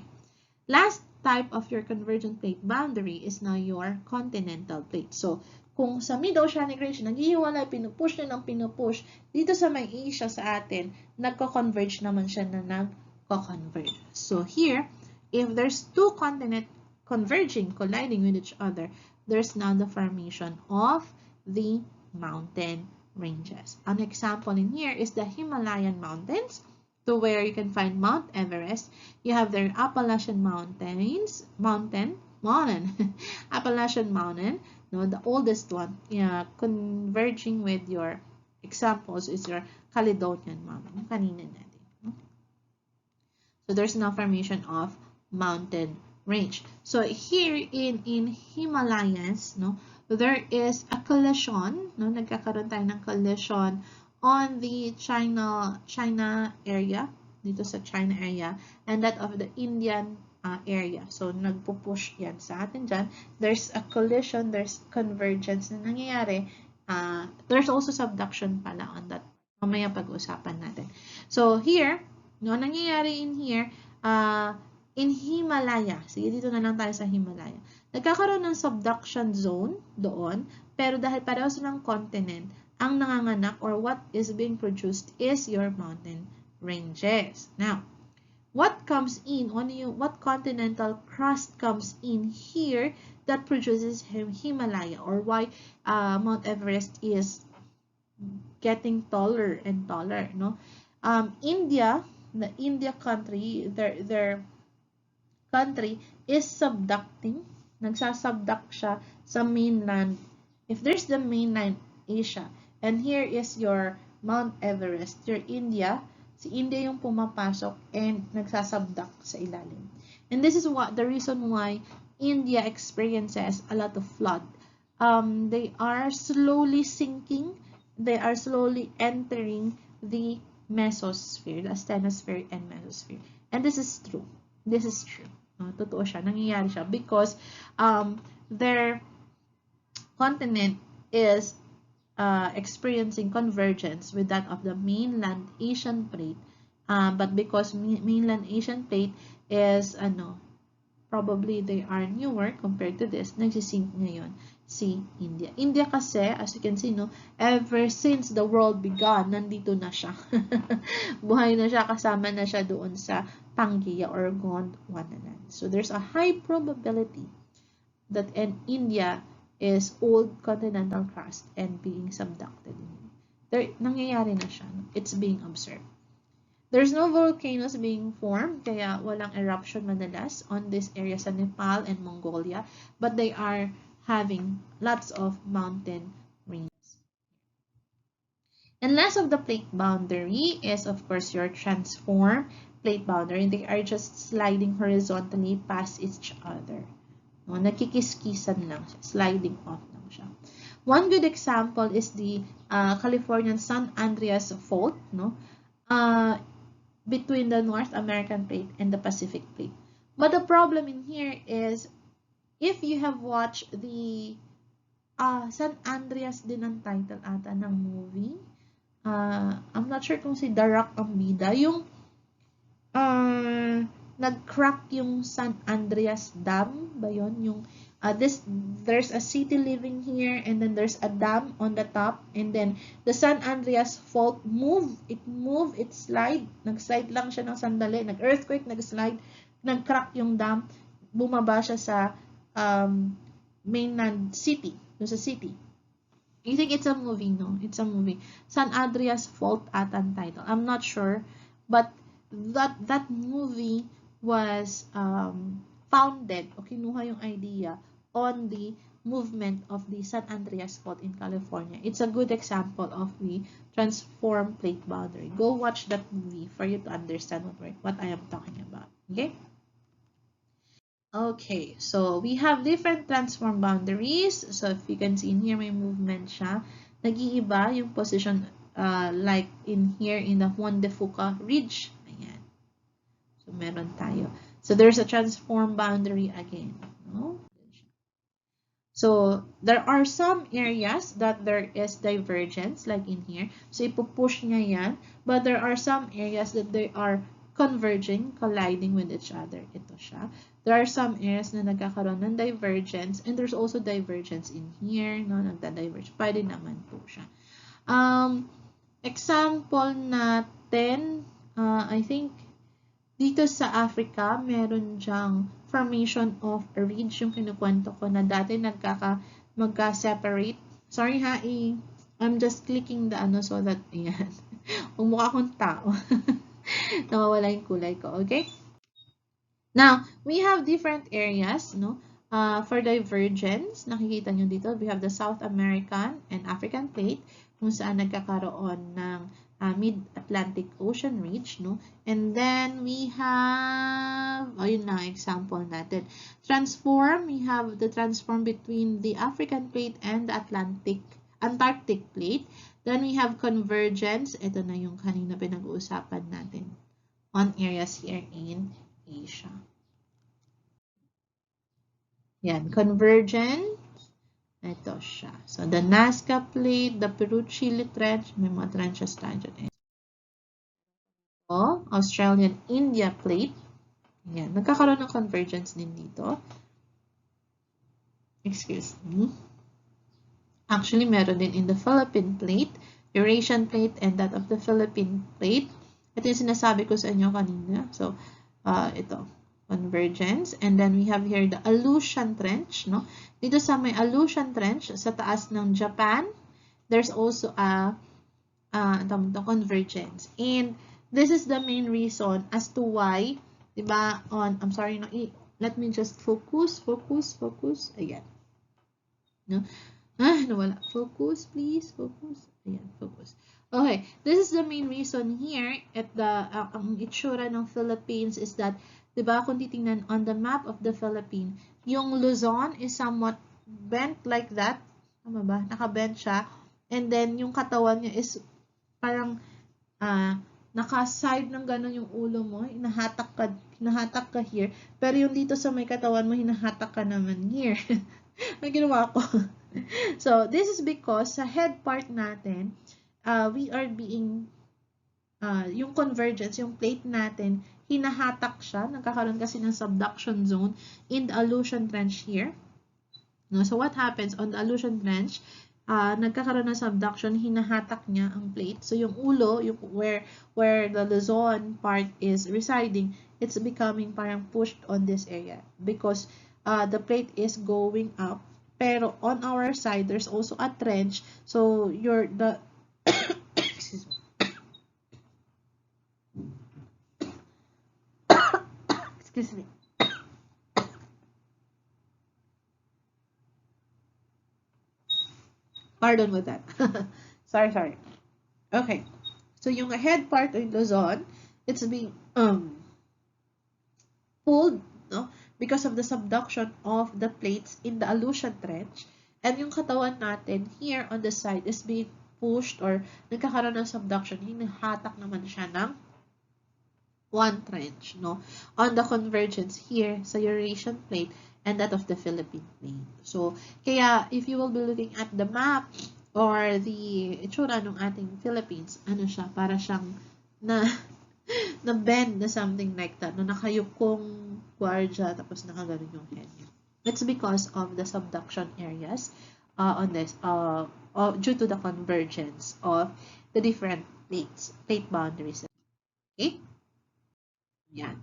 Last type of your convergent plate boundary is now your continental plate. So kung sa mid-oceanic range, naghihiwalay, pinupush na ng pinupush, dito sa may Asia sa atin, nagko-converge naman siya na nagko-converge. So here, if there's two continents converging, colliding with each other, there's now the formation of the mountain ranges. An example in here is the Himalayan mountains, to where you can find Mount Everest. You have their Appalachian mountains, Appalachian mountain, no, the oldest one, yeah, converging with your examples is your Caledonian mountain. Kanina natin. No? So there's now formation of mountain range. So here in Himalayas, no, there is a collision, no, nagkakaroon tayo ng collision on the China area, dito sa China area, and that of the Indian area. So, nagpo-push yan sa atin dyan. There's a collision, there's convergence na nangyayari. There's also subduction pala on that. Mamaya pag-usapan natin. So, here, no, nangyayari in here, in Himalaya. Sige, dito na lang tayo sa Himalaya. Nagkakaroon ng subduction zone doon, pero dahil pareho silang continent, ang nanganganak or what is being produced is your mountain ranges. Now, what comes in, what continental crust comes in here that produces Himalaya, or why Mount Everest is getting taller and taller, no? India, the India country, their country is subducting, nagsasubduct siya sa mainland. If there's the mainland Asia, and here is your Mount Everest, your India, si India yung pumapasok and nagsasubduct sa ilalim. And this is the reason why India experiences a lot of flood. They are slowly sinking, they are slowly entering the mesosphere, the asthenosphere and mesosphere. And this is true. This is true. Totoo siya, nangyayari siya because their continent is experiencing convergence with that of the mainland Asian plate, but because mainland Asian plate is probably they are newer compared to this, nagsisink ngayon si India. India kasi, as you can see, no, ever since the world began, nandito na siya. Buhay na siya, kasama na siya doon sa Pangaea or Gondwana. So there's a high probability that India is old continental crust and being subducted. Nangyayari na siya. It's being observed. There's no volcanoes being formed, kaya walang eruption madalas on this area sa Nepal and Mongolia, but they are having lots of mountain ranges. And last of the plate boundary is, of course, your transform plate boundary. They are just sliding horizontally past each other. No, nakikiskisan lang siya, sliding off lang siya. One good example is the Californian San Andreas Fault, no, between the North American plate and the Pacific plate. But the problem in here is, if you have watched the San Andreas din ang title ata ng movie, I'm not sure kung si The Rock ang bida, yung nag-crack yung San Andreas Dam ba yun? Yung there's a city living here, and then there's a dam on the top, and then the San Andreas Fault it slide, nag-slide lang siya ng sandali, nag-earthquake, nag-slide, nag-crack yung dam, bumaba siya sa mainland city, doon sa city. I think it's a movie, no? It's a movie. San Andreas Fault ata ang title. I'm not sure, but that movie was founded o kinuha yung idea on the movement of the San Andreas Fault in California. It's a good example of the transform plate boundary. Go watch that movie for you to understand what I am talking about. Okay? Okay, so we have different transform boundaries. So if you can see in here, may movement siya. Nag-iiba yung position like in here in the Juan de Fuca Ridge. Ayan. So meron tayo. So there's a transform boundary again. No? So there are some areas that there is divergence like in here. So ipupush niya yan. But there are some areas that they are converging, colliding with each other. Ito siya. There are some areas na nagkakaroon ng divergence and there's also divergence in here. No? Nagda-diverge. Pwede naman po siya. Example natin, I think dito sa Africa, meron dyang formation of a ridge yung kinukwento ko na dati magka-separate. Sorry ha, I'm just clicking the ano so that, ayan, mukha akong tao. Nawawala yung kulay ko, okay? Now, we have different areas, no? For divergence, nakikita nyo dito, we have the South American and African plate, kung saan nagkakaroon ng Mid-Atlantic Ocean Ridge, no? And then we have, yun na, example natin. Transform, we have the transform between the African plate and the Antarctic plate. Then we have convergence, ito na yung kanina pinag-uusapan natin on areas here in Asia. Yan, convergence. Ito siya. So, the Nazca Plate, the Peru-Chile Trench, may mga trenches tayo dyan. Ito, Australian-India Plate. Yan, nagkakaroon ng convergence din dito. Excuse me. Actually, meron din in the Philippine Plate, Eurasian Plate, and that of the Philippine Plate. Ito yung sinasabi ko sa inyo kanina. So, ito. Convergence. And then we have here the Aleutian Trench, no? Dito sa may Aleutian Trench, sa taas ng Japan, there's also a convergence. And this is the main reason as to why, diba, I'm sorry, no, let me just focus. Ayan. No? Nawala. Focus, please. Focus. Ayan, focus. Okay, this is the main reason here at ang itsura ng Philippines is that, diba, kung titingnan on the map of the Philippines, yung Luzon is somewhat bent like that. Tama ba? Naka-bent siya. And then, yung katawan niya is parang naka-side ng gano'n yung ulo mo. Hinahatak ka here. Pero yung dito sa may katawan mo, hinahatak ka naman here. May ginawa ko. So, this is because sa head part natin, we are being, yung convergence, yung plate natin, hinahatak siya. Nagkakaroon kasi ng subduction zone in the Aleutian Trench here. No? So, what happens on the Aleutian Trench, nagkakaroon ng subduction, hinahatak niya ang plate. So, yung ulo, where the Luzon part is residing, it's becoming parang pushed on this area because the plate is going up. Pero on our side, there's also a trench. So, excuse me. Excuse me. Pardon with that. Sorry. Okay. So, yung head part of Luzon, it's being pulled, no? Because of the subduction of the plates in the Aleutian Trench. And yung katawan natin here on the side is being pushed or nagkakaroon ng subduction. Hinahatak naman siya ng one trench, no? On the convergence here sa Eurasian plate and that of the Philippine plate. So, kaya if you will be looking at the map or the itsura ng ating Philippines, ano siya, para siyang na bend na something like that, no? Nakayukong guardia, tapos nakaganon yung head niya. It's because of the subduction areas on this, due to the convergence of the different plate boundaries. Okay? Yan.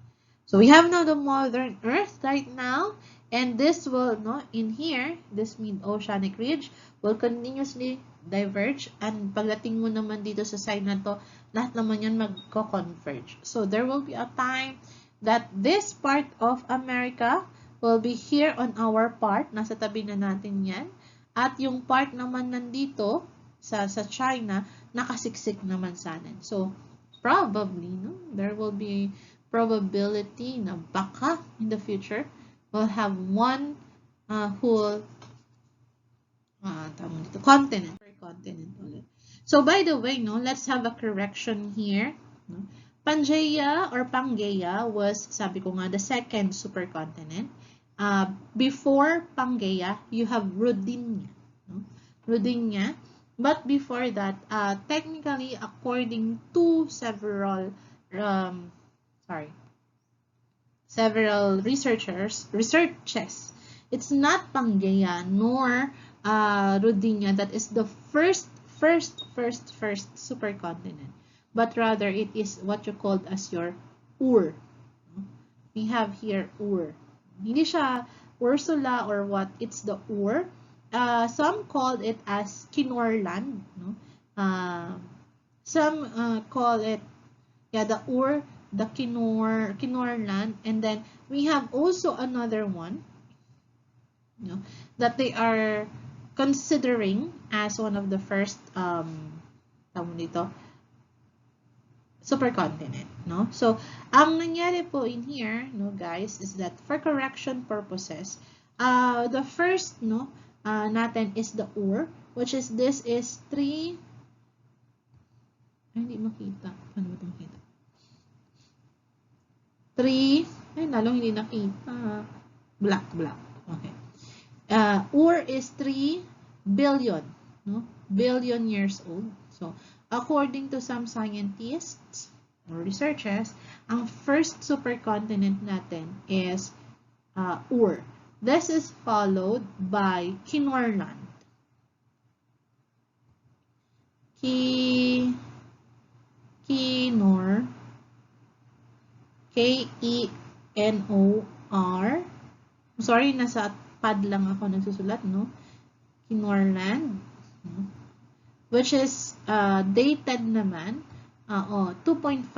So, we have now the modern Earth right now, and this will, no, in here, this mid-oceanic ridge will continuously diverge, and pagdating mo naman dito sa side na to, lahat naman yan magko-converge. So, there will be a time that this part of America will be here on our part. Nasa tabi na natin yan. At yung part naman nandito sa China, nakasiksik naman sa atin. So, probably, no, there will be probability na baka in the future we'll have one whole continent ulit. So, by the way, no, let's have a correction here. No? Pangaea or Pangaea was, sabi ko nga, the second supercontinent. Before Pangaea, you have Rodinia. No? Rodinia. But before that, technically, according to several researches, it's not Pangaea nor Rodinia that is the first supercontinent, but rather it is what you called as your Ur. We have here Ur. Hindi siya Ursula or what, it's the Ur. Some called it as Kinorland. No? Some call it, the Ur, the Kinorland, and then we have also another one, that they are considering as one of the first supercontinent, no? So, ang nangyari po in here, no, guys, is that for correction purposes, the first, natin is the Ur, which is, this is 3, hindi makita. Ano ba ito makita? 3, lalong hindi nakita. Black. Okay. Ur is 3 billion, no? Billion years old. So, according to some scientists or researchers, ang first supercontinent natin is Ur. This is followed by Kinorland. Kinor, K-E-N-O-R. Sorry, nasa pad lang ako nagsusulat, no? Kinorland, no? Which is dated naman 2.5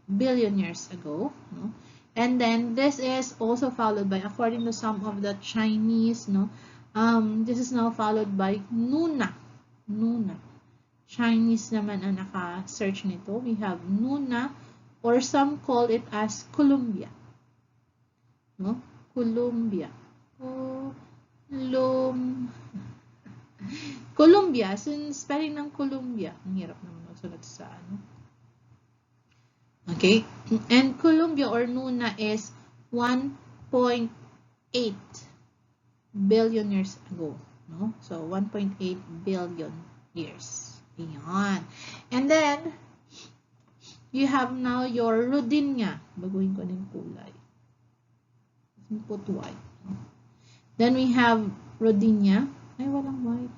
billion years ago, no? And then this is also followed by, according to some of the Chinese, no, this is now followed by Nuna. Chinese naman ang naka-search nito. We have Nuna, or some call it as Columbia, no? Columbia, since spelling ng Columbia, ang hirap naman magsulat sa ano. Okay, and Columbia or Nuna is 1.8 billion years ago, no? So 1.8 billion years. Ayan. And then you have now your Rodinia. Baguhin ko ng kulay. Put white. Then we have Rodinia. Ay, walang white.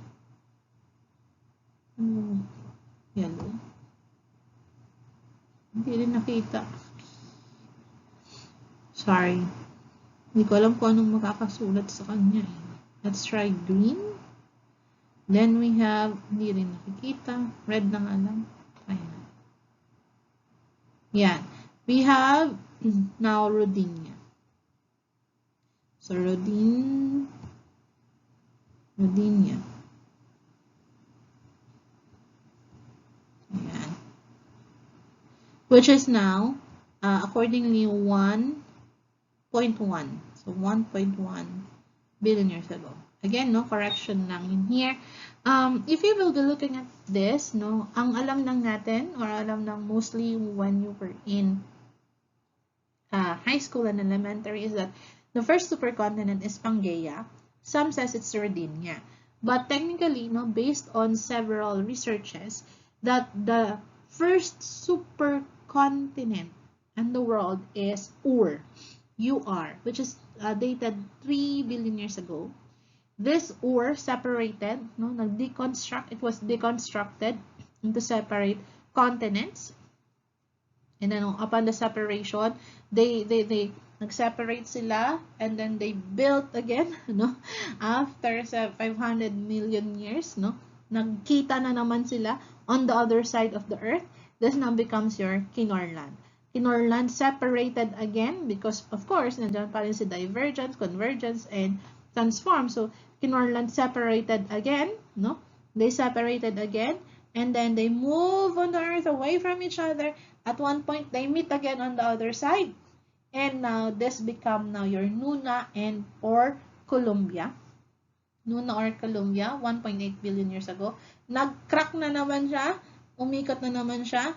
Yellow. Hindi rin nakita. Sorry. Hindi ko alam kung anong makakasulat sa kanya. Let's try green. Then we have, hindi rin nakikita. Red na nga lang. Ayan. Yan. We have now Rodinia. So, Rodinia. Ayan. Which is now, accordingly, 1.1. So, 1.1 billion years ago. Again, no, correction lang in here. If you will be looking at this, no, ang alam lang natin, or alam lang mostly when you were in high school and elementary, is that the first supercontinent is Pangaea. Some says it's Rodinia. But technically, no, based on several researches, that the first supercontinent in the world is Ur, which is dated 3 billion years ago. This Ur separated, no, it was deconstructed into separate continents. And then upon the separation, they nag-separate sila, and then they built again, no? After 500 million years, no? Nagkita na naman sila on the other side of the earth. This now becomes your Kinorland. Kinorland separated again because, of course, nandiyan pa rin si divergence, convergence, and transform. So, Kinorland separated again, no? They separated again, and then they move on the Earth away from each other. At one point, they meet again on the other side. And now, this become now your Nuna and or Columbia. Nuna or Columbia, 1.8 billion years ago. Nag-crack na naman siya, umikot na naman siya,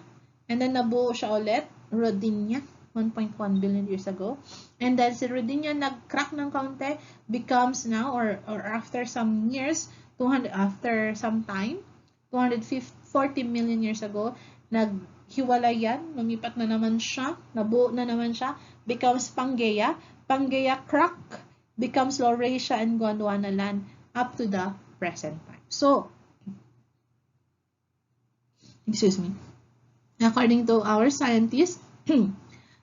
and then nabuo siya ulit, Rodinia, 1.1 billion years ago. And then si Rodinia nag-crack ng kaunti, becomes now, or after some years, after some time, 240 million years ago, naghiwalay yan, lumipat na naman siya, nabuo na naman siya, becomes Pangaea. Pangaea crack, becomes Laurasia and Gondwana land up to the present time. So, excuse me, according to our scientists,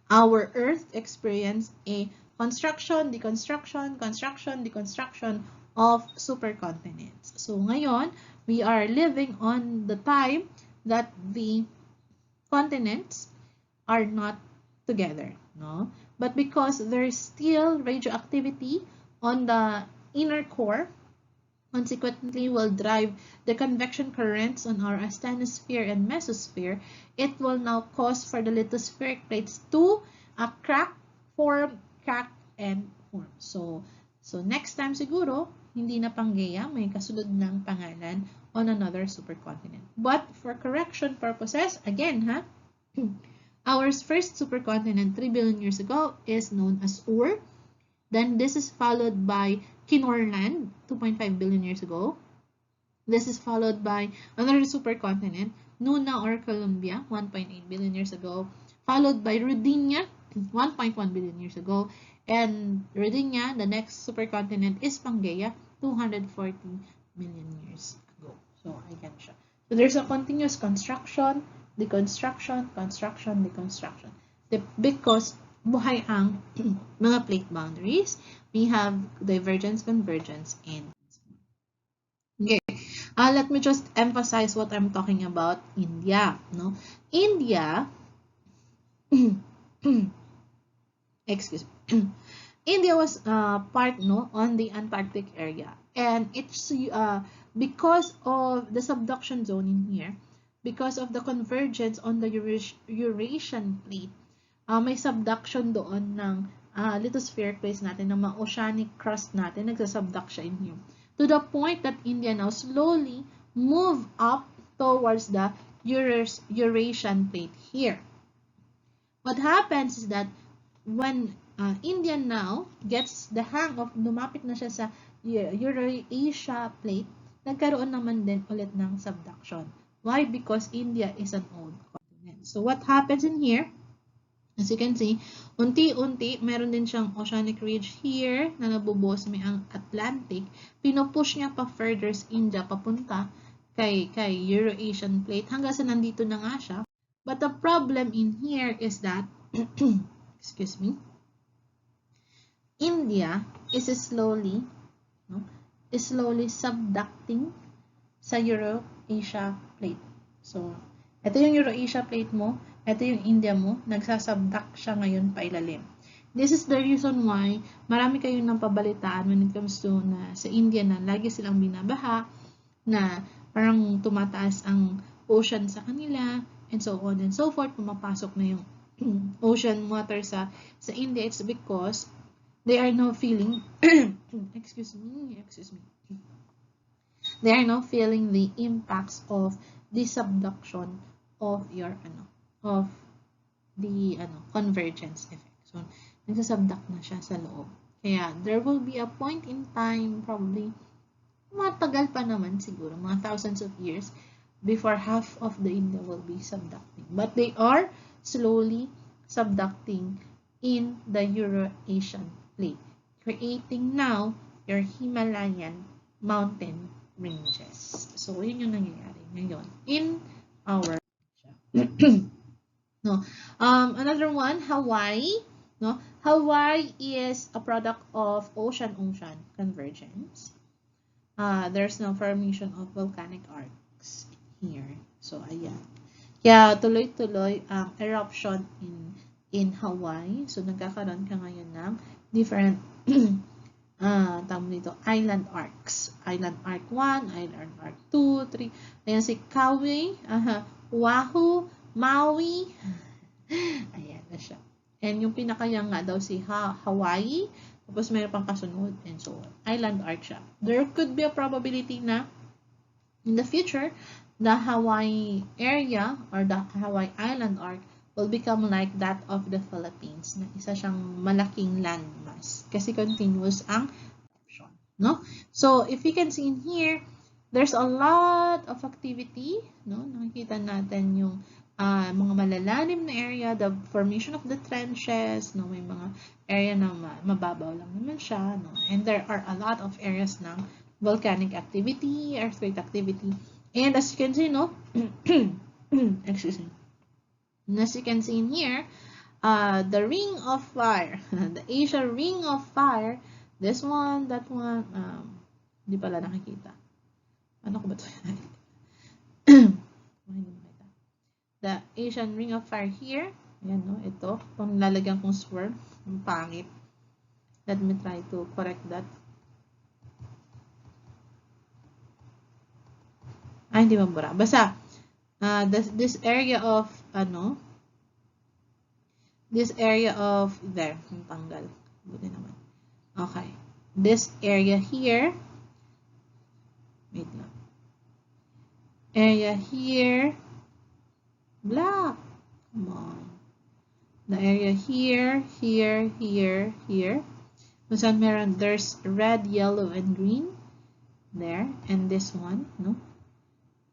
our Earth experienced a construction, deconstruction, construction, deconstruction of supercontinents. So, ngayon, we are living on the time that the continents are not together, no? But because there's still radioactivity on the inner core, consequently will drive the convection currents on our asthenosphere and mesosphere, it will now cause for the lithospheric plates to crack, form, crack, and form. So next time siguro, hindi na Pangaea, may kasunod ng pangalan on another supercontinent. But for correction purposes, again, our first supercontinent 3 billion years ago is known as Ur. Then this is followed by Kinorland 2.5 billion years ago. This is followed by another supercontinent, Nuna or Columbia 1.8 billion years ago, followed by Rodinia 1.1 billion years ago, and Rodinia, the next supercontinent, is Pangaea 240 million years ago. So ayan siya. So there's a continuous construction, deconstruction, construction, deconstruction. Because buhay ang mga plate boundaries, we have divergence, convergence, and okay. Let me just emphasize what I'm talking about. India, no? India, excuse me. India was part, no, on the Antarctic area, and it's because of the subduction zone in here, because of the convergence on the Eurasian plate, may subduction doon ng lithospheric plates natin, ng mga oceanic crust natin, nagsasubduct siya in here. To the point that India now slowly move up towards the Eurasian plate here. What happens is that when India now gets the hang of lumapit na siya sa Eurasia plate, nagkaroon naman din ulit ng subduction. Why? Because India is an old continent. So what happens in here? As you can see, unti-unti, meron din siyang oceanic ridge here na nabubuo sa may Atlantic. Pinupush niya pa further sa India papunta kay Eurasian plate hanggang sa nandito na nga siya. But the problem in here is that, excuse me, India is slowly subducting sa Eurasia plate. So, ito yung Eurasia plate mo, ito yung India mo, nagsasubduct siya ngayon pailalim. This is the reason why marami kayong napabalitaan when it comes to na sa India na lagi silang binabaha, na parang tumataas ang ocean sa kanila, and so on and so forth, pumapasok na yung ocean water sa India. It's because they are now feeling, excuse me, they are now feeling the impacts of the subduction of your convergence effect. So, nagsasubduct na siya sa loob. Kaya, there will be a point in time, probably, matagal pa naman siguro, mga thousands of years, before half of the India will be subducting. But they are slowly subducting in the Eurasian plate, creating now your Himalayan mountain ranges. So, yun yung nangyayari ngayon in our no. Another one, Hawaii. No, Hawaii is a product of ocean-ocean convergence. There's no formation of volcanic arcs here. So, ayan. Kaya tuloy-tuloy ang eruption in in Hawaii. So, nagkakaroon ka ngayon ng different tawag dito, island arcs. Island arc 1, island arc 2, 3. Ayan si Kauai, Oahu, Maui. Ayan na siya. And yung pinakayang nga daw si Hawaii. Tapos mayroon pang kasunod and so on. Island arc siya. There could be a probability na in the future, the Hawaii area or the Hawaii Island arc will become like that of the Philippines. Na isa siyang malaking landmass. Kasi continuous ang eruption. No? So, if you can see in here, there's a lot of activity. No? Nakikita natin yung mga malalalim na area, the formation of the trenches, no, may mga area na mababaw lang naman siya, no, and there are a lot of areas ng volcanic activity, earthquake activity, and as you can see, no, excuse me, and as you can see in here, the ring of fire, the Asia ring of fire, this one, that one, hindi pala nakikita. Ano ko ba ito? The Asian ring of fire here. Ayan, no? Ito. Kung nilalagyan kong swirl. Ang pangit. Let me try to correct that. Ay, hindi mabura. Basta, this area of, this area of, there. Ang tanggal. Buti naman. Okay. This area here. Wait lang. Area here. Black. Come on. The area here, here, here, here. Kung saan meron, there's red, yellow, and green. There. And this one, no?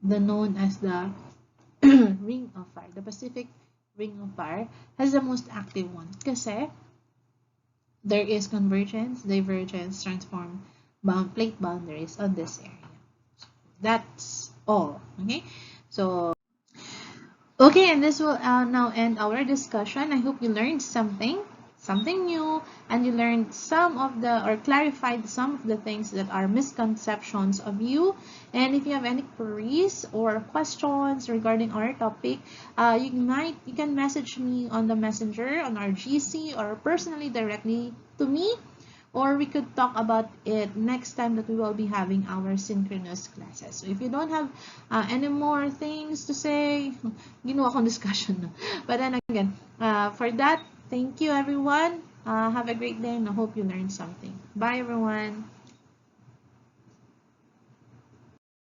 The known as the ring of fire. The Pacific ring of fire has the most active one. Kasi there is convergence, divergence, transform plate boundaries on this area. So that's all. Okay? So, okay, and this will now end our discussion. I hope you learned something new, and you learned some of the, or clarified some of the things that are misconceptions of you. And if you have any queries or questions regarding our topic, you can message me on the messenger, on our GC, or personally directly to me. Or we could talk about it next time that we will be having our synchronous classes. So if you don't have any more things to say, ginawa akong discussion. But then again, for that, thank you everyone. Have a great day and I hope you learned something. Bye everyone.